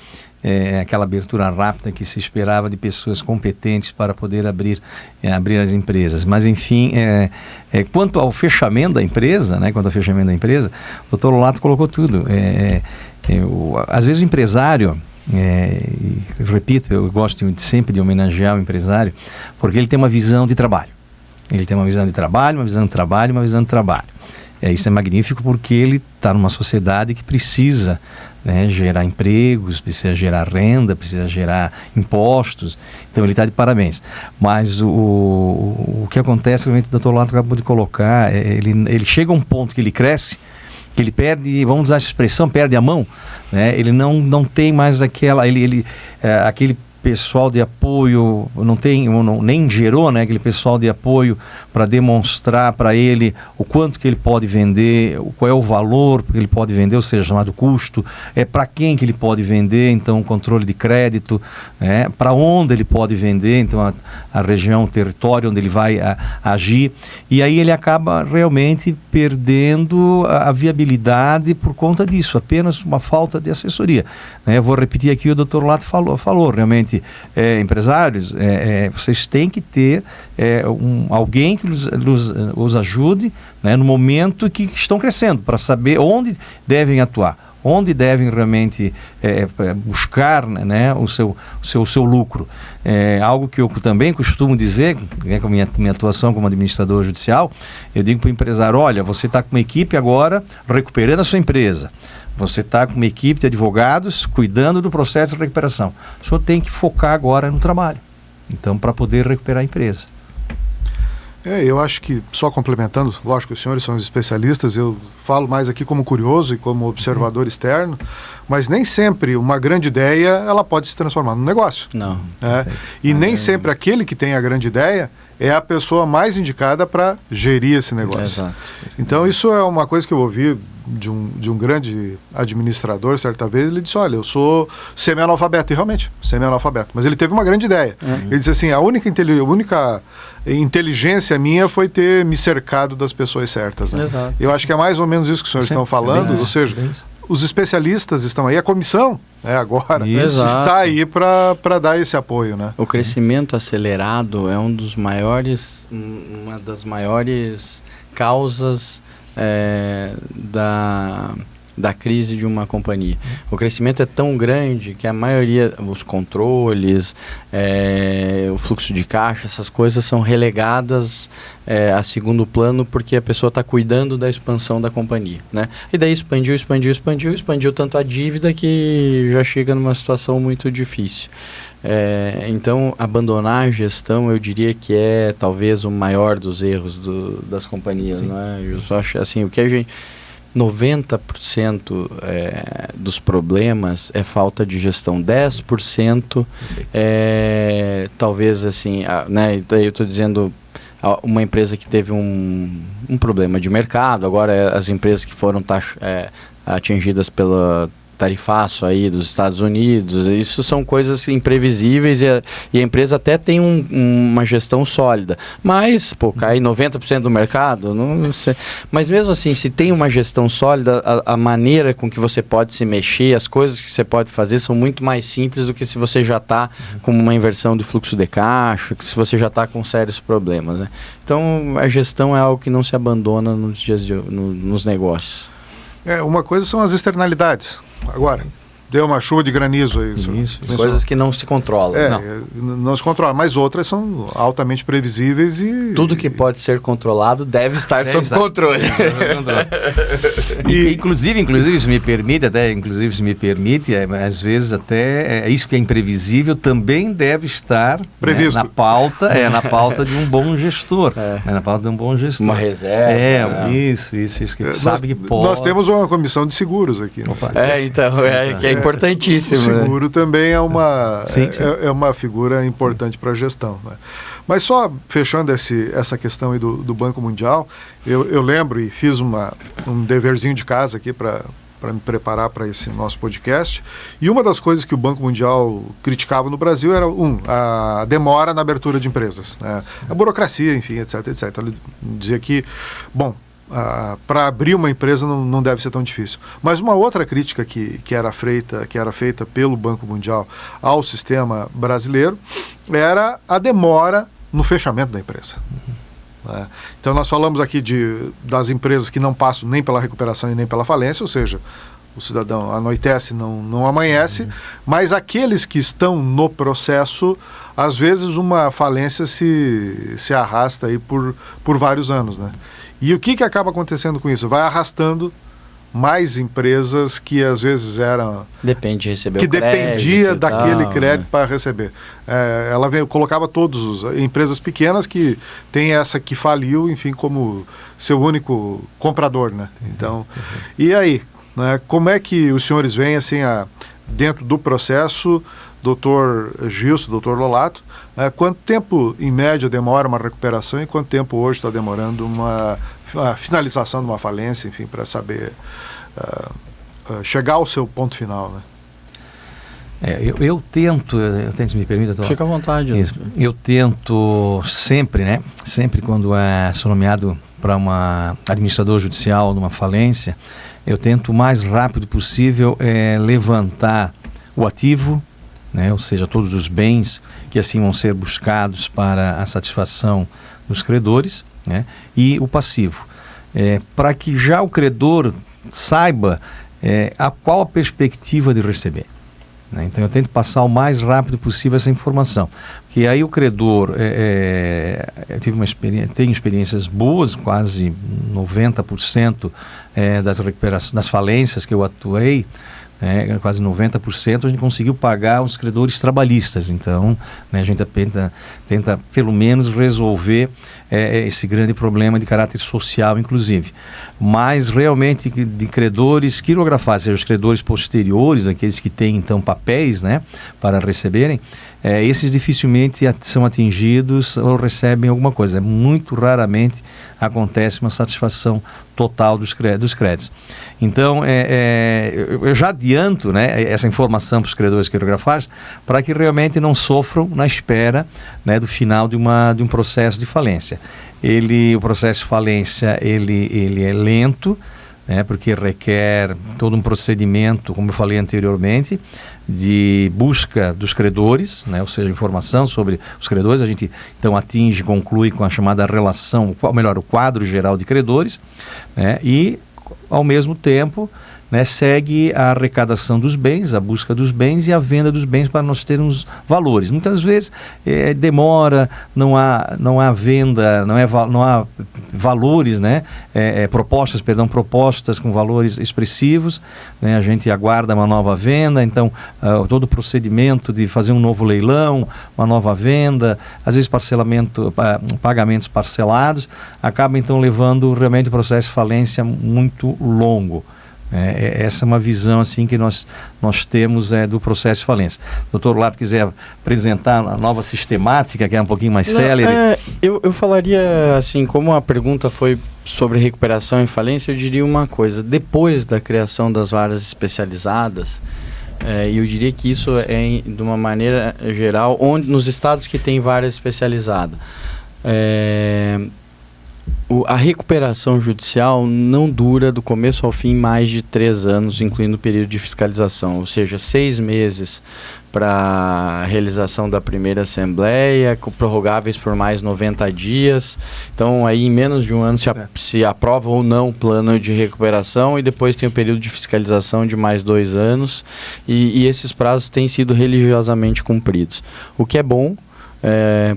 aquela abertura rápida que se esperava de pessoas competentes para poder abrir as empresas. Mas, enfim, quanto ao fechamento da empresa, né, o Dr. Lolato colocou tudo. Às vezes o empresário, repito, eu gosto sempre de homenagear o empresário, porque ele tem uma visão de trabalho. Ele tem uma visão de trabalho, uma visão de trabalho, uma visão de trabalho. Isso é magnífico porque ele está numa sociedade que precisa, né, gerar empregos, precisa gerar renda, precisa gerar impostos. Então ele está de parabéns. Mas o que acontece, realmente o Dr. Lolato acabou de colocar, ele chega a um ponto que ele cresce, que ele perde, vamos usar essa expressão, perde a mão, né? Ele não tem mais aquele pessoal de apoio, nem gerou, né, aquele pessoal de apoio para demonstrar para ele o quanto que ele pode vender, qual é o valor que ele pode vender, ou seja, chamado custo, para quem que ele pode vender, então o controle de crédito, para onde ele pode vender, então a região, o território onde ele vai agir, e aí ele acaba realmente perdendo a viabilidade por conta disso, apenas uma falta de assessoria, né? Eu vou repetir aqui o Dr. Lolato falou realmente, empresários, vocês têm que ter alguém que os ajude, né, no momento que estão crescendo, para saber onde devem atuar, onde devem realmente buscar, né, o seu lucro. Algo que eu também costumo dizer, né, com a minha atuação como administrador judicial, eu digo para o empresário: olha, você está com uma equipe agora recuperando a sua empresa, você está com uma equipe de advogados cuidando do processo de recuperação, o senhor tem que focar agora no trabalho, então, para poder recuperar a empresa. Eu acho que, só complementando, lógico, os senhores são os especialistas, eu falo mais aqui como curioso e como observador externo, mas nem sempre uma grande ideia ela pode se transformar num negócio. Não. E nem sempre aquele que tem a grande ideia é a pessoa mais indicada para gerir esse negócio. Exato. Então isso é uma coisa que eu ouvi de um grande administrador certa vez. Ele disse: olha, eu sou semi-analfabeto, e realmente, semi-analfabeto, mas ele teve uma grande ideia. Ele disse assim: a única inteligência minha foi ter me cercado das pessoas certas, né? Exato. Eu acho que é mais ou menos isso que os senhores estão falando, ou seja, os especialistas estão aí, a comissão, agora está aí para dar esse apoio, né? O crescimento acelerado é uma das maiores causas da crise de uma companhia. O crescimento é tão grande que a maioria, os controles, o fluxo de caixa, essas coisas são relegadas a segundo plano, porque a pessoa está cuidando da expansão da companhia, né? E daí expandiu tanto a dívida que já chega numa situação muito difícil. Então, abandonar a gestão, eu diria que é talvez o maior dos erros das companhias, né? Eu só acho assim, 90% dos problemas é falta de gestão, 10% talvez assim, né? Eu estou dizendo uma empresa que teve um problema de mercado, agora as empresas que foram atingidas pela tarifaço aí dos Estados Unidos, isso são coisas imprevisíveis e a empresa até tem uma gestão sólida, mas cai 90% do mercado, não sei. Mas mesmo assim, se tem uma gestão sólida, a maneira com que você pode se mexer, as coisas que você pode fazer são muito mais simples do que se você já está com uma inversão de fluxo de caixa, se você já está com sérios problemas, né? Então a gestão é algo que não se abandona nos negócios. Uma coisa são as externalidades. Agora, deu uma chuva de granizo aí. Isso. Coisas que não se controlam. Não se controlam, mas outras são altamente previsíveis e... Tudo que pode ser controlado deve estar sob controle. Inclusive, se me permite, às vezes até isso que é imprevisível também deve estar previsto, na pauta de um bom gestor. Na pauta de um bom gestor. Uma reserva. Isso que sabe que pode. Nós temos uma comissão de seguros aqui. Que é importantíssimo. O seguro também é uma, sim. É uma figura importante para a gestão, né? Mas só fechando essa questão aí do Banco Mundial, eu lembro e fiz um deverzinho de casa aqui para me preparar para esse nosso podcast, e uma das coisas que o Banco Mundial criticava no Brasil era, a demora na abertura de empresas, né? A burocracia, enfim, etc, etc. Ele dizia que, bom, para abrir uma empresa não deve ser tão difícil. Mas uma outra crítica que era feita pelo Banco Mundial ao sistema brasileiro era a demora no fechamento da empresa. Então nós falamos aqui das empresas que não passam nem pela recuperação e nem pela falência, ou seja, o cidadão anoitece, não amanhece, mas aqueles que estão no processo, às vezes uma falência se arrasta aí por vários anos, né? E o que acaba acontecendo com isso? Vai arrastando mais empresas que às vezes eram... Depende de receber o crédito. Que dependia daquele crédito, né, para receber. Ela colocava empresas pequenas que tem essa que faliu, enfim, como seu único comprador, né? Então, e aí, né, como é que os senhores veem, assim, dentro do processo, doutor Gilson, doutor Lolato, quanto tempo, em média, demora uma recuperação e quanto tempo hoje está demorando a finalização de uma falência, enfim, para saber chegar ao seu ponto final, né? Eu tento, se me permite... Fica à vontade. Isso. Eu tento sempre, né? Sempre quando sou nomeado para uma administrador judicial numa falência, eu tento o mais rápido possível levantar o ativo, né? Ou seja, todos os bens que assim vão ser buscados para a satisfação dos credores, né? E o passivo, para que já o credor saiba qual a perspectiva de receber, né? Então eu tento passar o mais rápido possível essa informação, porque aí o credor, eu tenho experiências boas, quase 90% das falências que eu atuei, quase 90% a gente conseguiu pagar os credores trabalhistas. Então, né, a gente tenta pelo menos resolver esse grande problema de caráter social, inclusive. Mas realmente de credores quirografados, seja os credores posteriores, aqueles que têm então papéis, né, para receberem, esses dificilmente são atingidos ou recebem alguma coisa. Muito raramente acontece uma satisfação total dos créditos. Então, eu já adianto, né, essa informação para os credores quirografados para que realmente não sofram na espera, né, do final de um processo de falência. O processo de falência ele é lento, né, porque requer todo um procedimento, como eu falei anteriormente, de busca dos credores, né, ou seja, informação sobre os credores. A gente então conclui com a chamada relação, o quadro geral de credores, né, e ao mesmo tempo, né, segue a arrecadação dos bens, a busca dos bens e a venda dos bens para nós termos valores. Muitas vezes demora, não há venda, não há valores, né, propostas com valores expressivos, né, a gente aguarda uma nova venda, então todo o procedimento de fazer um novo leilão, uma nova venda, às vezes pagamentos parcelados, acaba então levando realmente o processo de falência muito longo. Essa é uma visão assim que nós temos do processo de falência. O doutor Lato quiser apresentar a nova sistemática, que é um pouquinho mais célere. Eu falaria assim, como a pergunta foi sobre recuperação e falência, eu diria uma coisa: depois da criação das varas especializadas, eu diria que isso de uma maneira geral, nos estados que tem vara especializada, a recuperação judicial não dura do começo ao fim mais de 3 anos, incluindo o período de fiscalização, ou seja, 6 meses para a realização da primeira assembleia, prorrogáveis por mais 90 dias. Então, aí em menos de um ano se aprova ou não o plano de recuperação, e depois tem o período de fiscalização de mais 2 anos, e esses prazos têm sido religiosamente cumpridos, o que é bom.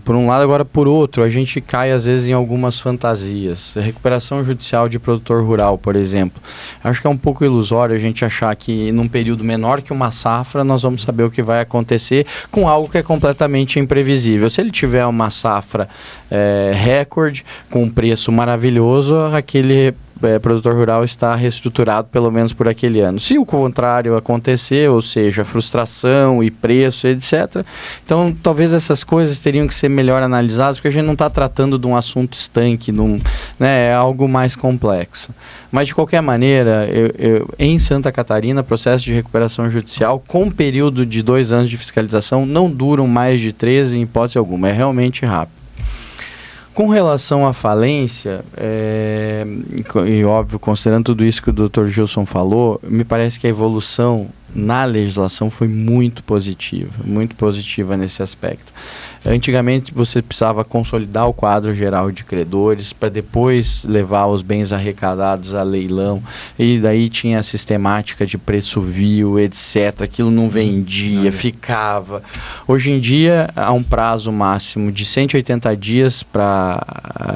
Por um lado. Agora, por outro, a gente cai às vezes em algumas fantasias. A recuperação judicial de produtor rural, por exemplo, acho que é um pouco ilusório a gente achar que num período menor que uma safra nós vamos saber o que vai acontecer com algo que é completamente imprevisível. Se ele tiver uma safra recorde, com um preço maravilhoso, aquele produtor rural está reestruturado pelo menos por aquele ano. Se o contrário acontecer, ou seja, frustração e preço, etc., então talvez essas coisas teriam que ser melhor analisadas, porque a gente não está tratando de um assunto estanque, é algo mais complexo. Mas, de qualquer maneira, em Santa Catarina, processo de recuperação judicial com período de 2 anos de fiscalização não duram mais de 3 em hipótese alguma, é realmente rápido. Com relação à falência, e óbvio, considerando tudo isso que o Dr. Gilson falou, me parece que a evolução na legislação foi muito positiva nesse aspecto. Antigamente você precisava consolidar o quadro geral de credores para depois levar os bens arrecadados a leilão, e daí tinha a sistemática de preço vil, etc. Aquilo não vendia, ficava. Hoje em dia há um prazo máximo de 180 dias para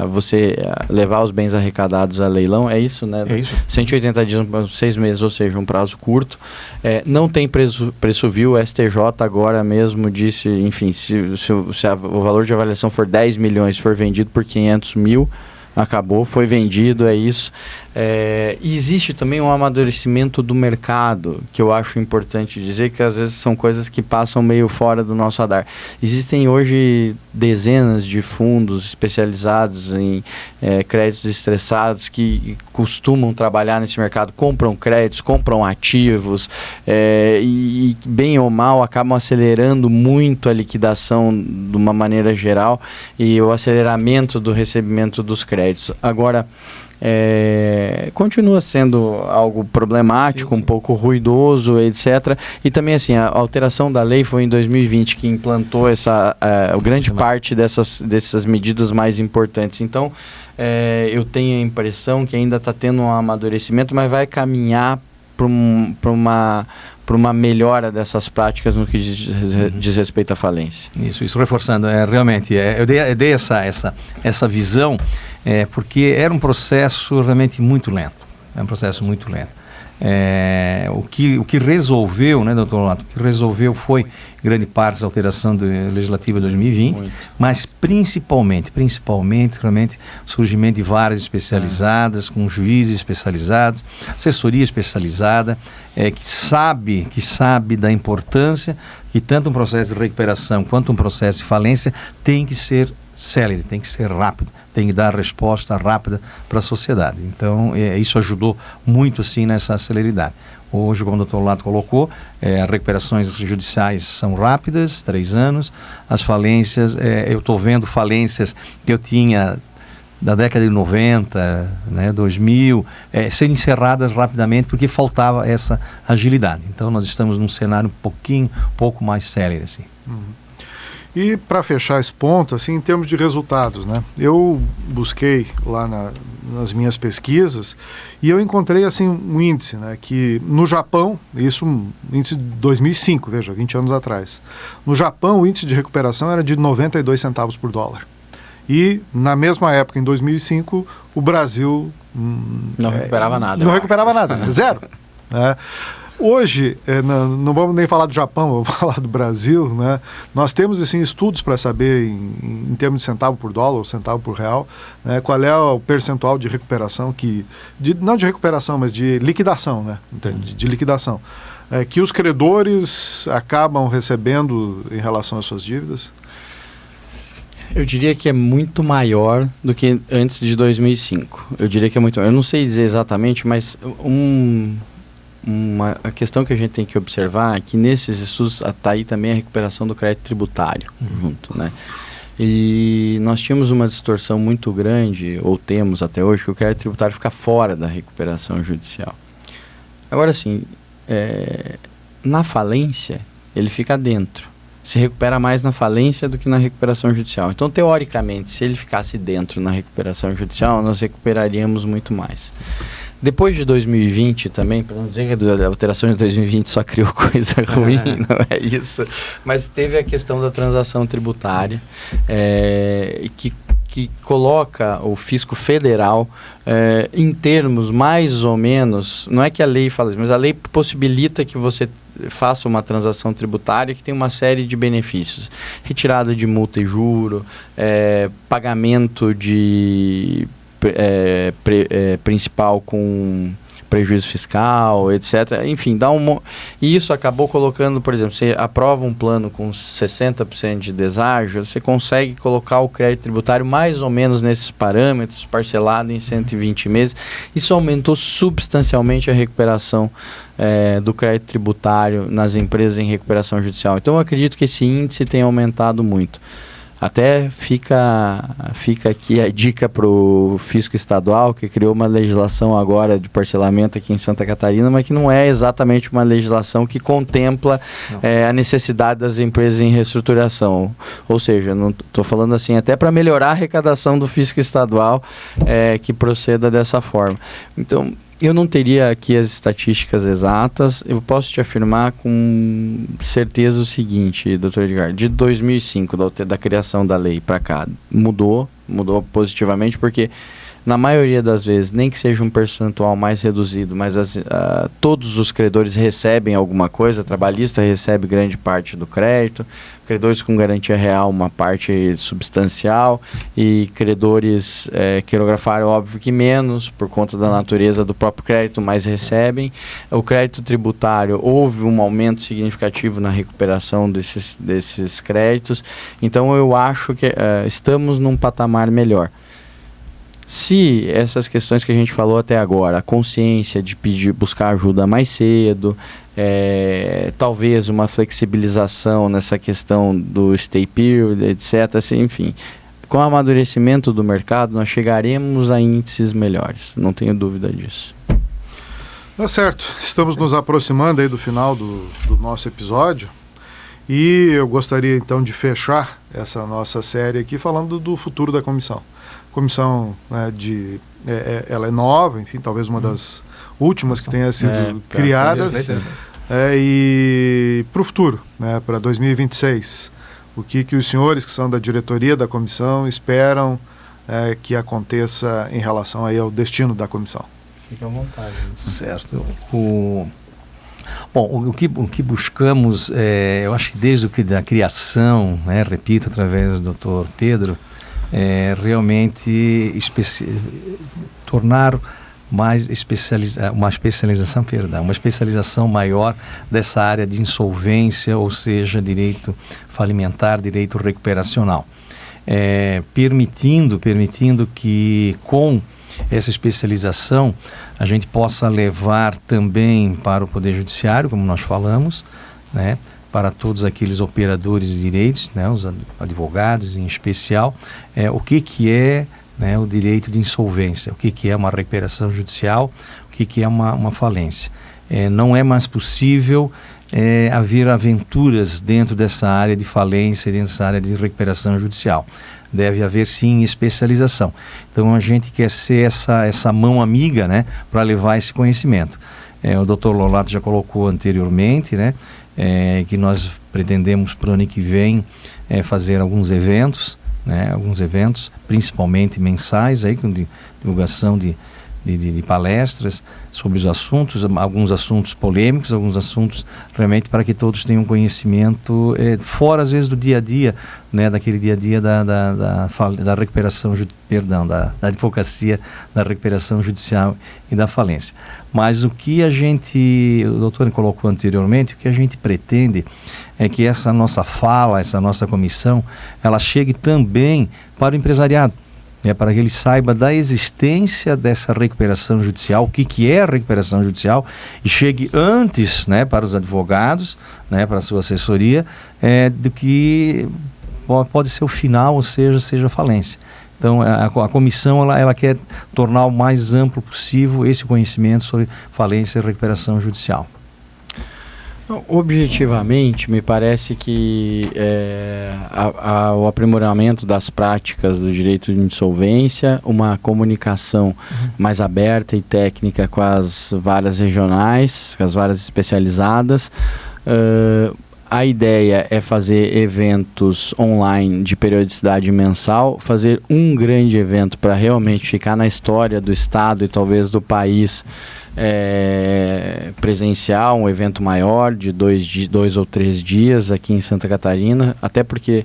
você levar os bens arrecadados a leilão, é isso, né? É isso. 180 dias, 6 meses, ou seja, um prazo curto. Não tem preço vil, o STJ agora mesmo disse, enfim, se o valor de avaliação for 10 milhões, for vendido por 500 mil, acabou, foi vendido, é isso. E existe também um amadurecimento do mercado, que eu acho importante dizer, que às vezes são coisas que passam meio fora do nosso radar. Existem hoje dezenas de fundos especializados em créditos estressados que costumam trabalhar nesse mercado, compram créditos, compram ativos, e bem ou mal acabam acelerando muito a liquidação de uma maneira geral e o aceleramento do recebimento dos créditos. Agora, continua sendo algo problemático, sim. Um pouco ruidoso, etc. E também assim, a alteração da lei foi em 2020 que implantou grande parte dessas medidas mais importantes. Então, eu tenho a impressão que ainda está tendo um amadurecimento, mas vai caminhar para uma melhora dessas práticas no que diz respeito à falência. Isso reforçando, realmente, eu dei essa visão, porque era um processo realmente muito lento. O que resolveu, né, doutor Lato, o que resolveu foi, em grande parte, a alteração legislativa de 2020, muito. Mas principalmente, realmente, o surgimento de varas especializadas, com juízes especializados, assessoria especializada, que sabe da importância que tanto um processo de recuperação quanto um processo de falência tem que ser célere, tem que ser rápido, tem que dar resposta rápida para a sociedade. Então, isso ajudou muito assim nessa celeridade. Hoje, como o doutor Lato colocou, as recuperações judiciais são rápidas, 3 anos. As falências, eu estou vendo falências que eu tinha da década de 90, 2000, serem encerradas rapidamente porque faltava essa agilidade. Então, nós estamos num cenário um pouco mais célere, assim. E para fechar esse ponto, assim, em termos de resultados, né? Eu busquei lá nas minhas pesquisas e eu encontrei assim um índice, né? Que no Japão, isso um índice de 2005, veja, 20 anos atrás. No Japão, o índice de recuperação era de 92 centavos por dólar. E na mesma época, em 2005, o Brasil não recuperava nada. Não recuperava nada, zero. Hoje, não vamos nem falar do Japão, vamos falar do Brasil, né? Nós temos assim, estudos para saber, em termos de centavo por dólar ou centavo por real, né, qual é o percentual de recuperação, não de recuperação, mas de liquidação, né? De liquidação, que os credores acabam recebendo em relação às suas dívidas. Eu diria que é muito maior do que antes de 2005. Eu diria que é muito maior. Eu não sei dizer exatamente, mas a questão que a gente tem que observar é que nesses estudos está aí também a recuperação do crédito tributário junto, né? E nós tínhamos uma distorção muito grande, ou temos até hoje, que o crédito tributário fica fora da recuperação judicial. Agora sim, na falência ele fica dentro. Se recupera mais na falência do que na recuperação judicial. Então, teoricamente, se ele ficasse dentro na recuperação judicial, nós recuperaríamos muito mais. Depois de 2020 também, para não dizer que a alteração de 2020 só criou coisa ruim, não é isso, mas teve a questão da transação tributária, que coloca o fisco federal em termos mais ou menos, não é que a lei fala isso, mas a lei possibilita que você faça uma transação tributária que tem uma série de benefícios. Retirada de multa e juro, pagamento de principal com prejuízo fiscal, etc. Enfim, e isso acabou colocando, por exemplo, você aprova um plano com 60% de deságio, você consegue colocar o crédito tributário mais ou menos nesses parâmetros, parcelado em 120 meses. Isso aumentou substancialmente a recuperação do crédito tributário nas empresas em recuperação judicial. Então, eu acredito que esse índice tem aumentado muito. Até fica aqui a dica para o Fisco Estadual, que criou uma legislação agora de parcelamento aqui em Santa Catarina, mas que não é exatamente uma legislação que contempla a necessidade das empresas em reestruturação. Ou seja, não estou falando assim, até para melhorar a arrecadação do Fisco Estadual, que proceda dessa forma. Então, eu não teria aqui as estatísticas exatas. Eu posso te afirmar com certeza o seguinte, doutor Edgar, de 2005, da criação da lei para cá, mudou positivamente, porque na maioria das vezes, nem que seja um percentual mais reduzido, mas todos os credores recebem alguma coisa, trabalhista recebe grande parte do crédito, credores com garantia real uma parte substancial, e credores quirografaram, óbvio que menos, por conta da natureza do próprio crédito, mas recebem. O crédito tributário, houve um aumento significativo na recuperação desses créditos, então eu acho que estamos num patamar melhor. Se essas questões que a gente falou até agora, a consciência de buscar ajuda mais cedo, talvez uma flexibilização nessa questão do stay period, etc. Assim, enfim, com o amadurecimento do mercado, nós chegaremos a índices melhores, não tenho dúvida disso. Tá certo, estamos nos aproximando aí do final do nosso episódio, e eu gostaria então de fechar essa nossa série aqui falando do futuro da comissão. A comissão, ela é nova, enfim, talvez uma das últimas que tenha sido criadas, e para o futuro, para 2026, o que os senhores que são da diretoria da comissão esperam que aconteça em relação aí ao destino da comissão? Fique à vontade. Certo. O que buscamos, eu acho que desde da criação, repito, através do Dr. Pedro, realmente tornar mais uma especialização maior dessa área de insolvência, ou seja, direito falimentar, direito recuperacional, permitindo que com essa especialização a gente possa levar também para o Poder Judiciário, como nós falamos, para todos aqueles operadores de direitos, os advogados em especial, o que é o direito de insolvência, o que é uma recuperação judicial, o que é uma falência. Não é mais possível haver aventuras dentro dessa área de falência, dentro dessa área de recuperação judicial. Deve haver sim especialização. Então a gente quer ser essa mão amiga, para levar esse conhecimento. O Dr. Lolato já colocou anteriormente, que nós pretendemos para o ano que vem fazer alguns eventos, principalmente mensais, com divulgação de palestras sobre os assuntos, alguns assuntos polêmicos, alguns assuntos realmente para que todos tenham conhecimento, fora às vezes do dia a dia, daquele dia a dia da recuperação, da advocacia, da recuperação judicial e da falência. Mas o que o doutor colocou anteriormente, o que a gente pretende é que essa nossa fala, essa nossa comissão, ela chegue também para o empresariado, para que ele saiba da existência dessa recuperação judicial, o que é a recuperação judicial, e chegue antes, para os advogados, para a sua assessoria, do que pode ser o final, ou seja a falência. Então, a comissão ela quer tornar o mais amplo possível esse conhecimento sobre falência e recuperação judicial. Objetivamente, me parece que o aprimoramento das práticas do direito de insolvência, uma comunicação mais aberta e técnica com as varas regionais, com as varas especializadas. A ideia é fazer eventos online de periodicidade mensal, fazer um grande evento para realmente ficar na história do Estado e talvez do país, presencial, um evento maior de 2 ou 3 dias aqui em Santa Catarina, até porque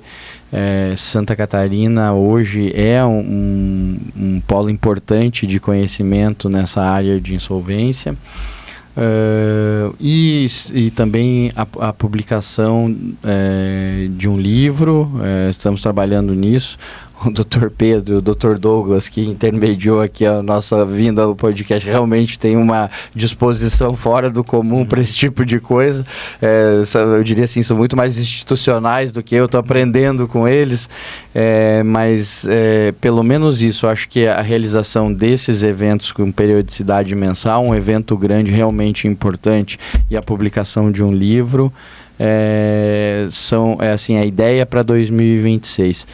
Santa Catarina hoje é um polo importante de conhecimento nessa área de insolvência. E também a publicação de um livro, estamos trabalhando nisso. O Dr. Pedro, o Dr. Douglas, que intermediou aqui a nossa vinda ao podcast, realmente tem uma disposição fora do comum para esse tipo de coisa. Eu diria assim, são muito mais institucionais do que eu, estou aprendendo com eles, mas pelo menos isso, acho que a realização desses eventos com periodicidade mensal, um evento grande realmente importante, e a publicação de um livro, são assim, a ideia para 2026.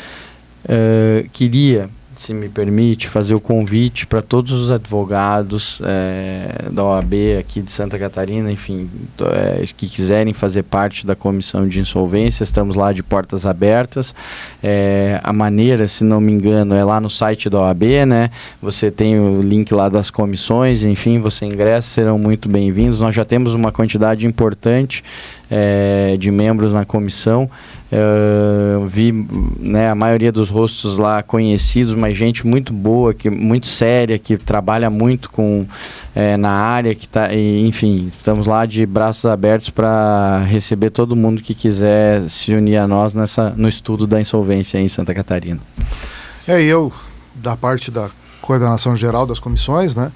Queria, se me permite, fazer o convite para todos os advogados da OAB aqui de Santa Catarina, enfim, que quiserem fazer parte da comissão de insolvência. Estamos lá de portas abertas. A maneira, se não me engano, é lá no site da OAB, né? Você tem o link lá das comissões, enfim, você ingressa, serão muito bem-vindos. Nós já temos uma quantidade importante de membros na comissão. Vi, né, a maioria dos rostos lá conhecidos, mas gente muito boa, muito séria, que trabalha muito na área, enfim, estamos lá de braços abertos para receber todo mundo que quiser se unir a nós no estudo da insolvência em Santa Catarina. Eu, da parte da coordenação geral das comissões, né,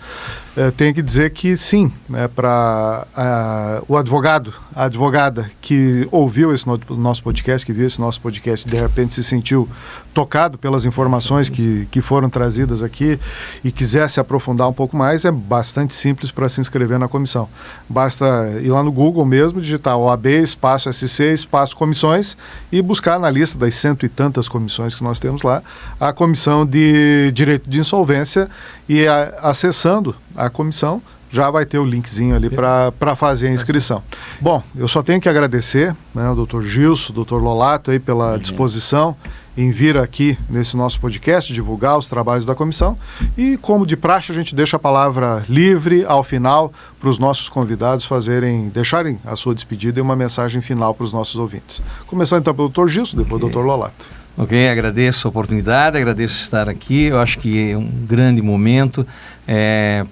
tenho que dizer que sim, né, para o advogado, a advogada que ouviu esse nosso podcast, que viu esse nosso podcast, de repente se sentiu tocado pelas informações que foram trazidas aqui e quiser se aprofundar um pouco mais, é bastante simples para se inscrever na comissão. Basta ir lá no Google mesmo, digitar OAB, espaço SC, espaço comissões e buscar na lista das 100 e tantas comissões que nós temos lá, a comissão de direito de insolvência, e acessando a comissão já vai ter o linkzinho ali para fazer a inscrição. Bom, eu só tenho que agradecer, né, o Dr. Gilson, o Dr. Lolato aí pela disposição em vir aqui nesse nosso podcast, divulgar os trabalhos da comissão, e como de praxe a gente deixa a palavra livre ao final para os nossos convidados deixarem a sua despedida e uma mensagem final para os nossos ouvintes. Começando então pelo Dr. Gilson, depois o Dr. Lolato. Ok, agradeço a oportunidade, agradeço estar aqui. Eu acho que é um grande momento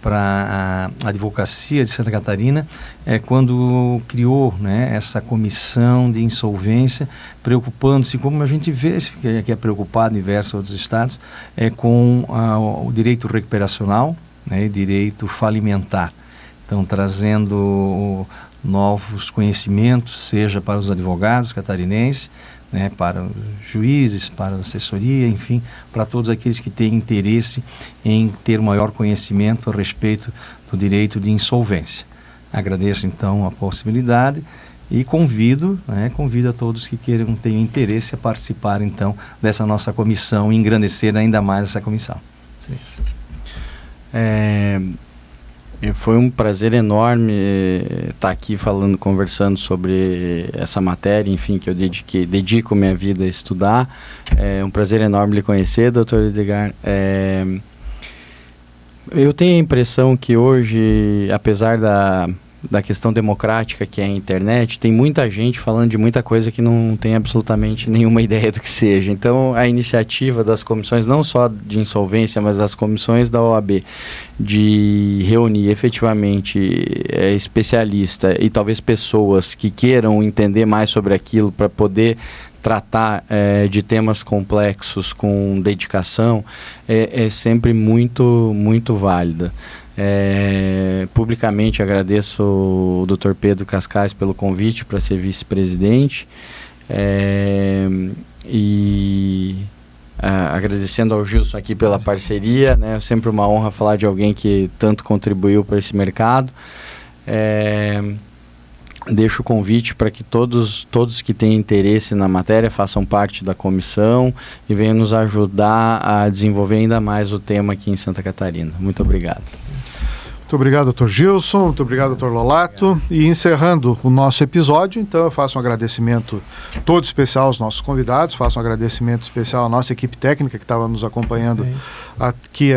para a advocacia de Santa Catarina, quando criou, né, essa comissão de insolvência, preocupando-se, como a gente vê que é preocupado em diversos outros estados, com o direito recuperacional, né, e direito falimentar. Então, trazendo novos conhecimentos, seja para os advogados catarinenses, né, para os juízes, para a assessoria, enfim, para todos aqueles que têm interesse em ter maior conhecimento a respeito do direito de insolvência. Agradeço então a possibilidade e convido a todos que tenham interesse a participar então dessa nossa comissão e engrandecer ainda mais essa comissão. Foi um prazer enorme estar aqui conversando sobre essa matéria, enfim, que eu dedico minha vida a estudar. É um prazer enorme lhe conhecer, doutor Edgar. Eu tenho a impressão que hoje, apesar da questão democrática que é a internet, tem muita gente falando de muita coisa que não tem absolutamente nenhuma ideia do que seja. Então, a iniciativa das comissões, não só de insolvência, mas das comissões da OAB, de reunir efetivamente especialistas e talvez pessoas que queiram entender mais sobre aquilo para poder tratar de temas complexos com dedicação, é sempre muito, muito válida. Publicamente agradeço o Dr. Pedro Cascais pelo convite para ser vice-presidente, e agradecendo ao Gilson aqui pela parceria, né? É sempre uma honra falar de alguém que tanto contribuiu para esse mercado. Deixo o convite para que todos que têm interesse na matéria façam parte da comissão e venham nos ajudar a desenvolver ainda mais o tema aqui em Santa Catarina. Muito obrigado. Muito Muito obrigado, doutor Gilson, muito obrigado, doutor Lolato. E encerrando o nosso episódio, então eu faço um agradecimento todo especial aos nossos convidados, faço um agradecimento especial à nossa equipe técnica que estava nos acompanhando aqui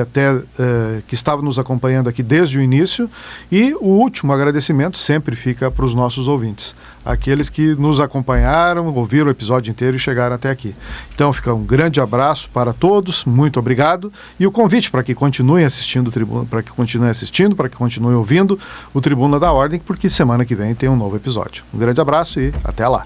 que estava nos acompanhando aqui desde o início, e o último agradecimento sempre fica para os nossos ouvintes, aqueles que nos acompanharam, ouviram o episódio inteiro e chegaram até aqui. Então fica um grande abraço para todos, muito obrigado, e o convite para que continuem assistindo para que continuem ouvindo o Tribuna da Ordem, porque semana que vem tem um novo episódio. Um grande abraço e até lá.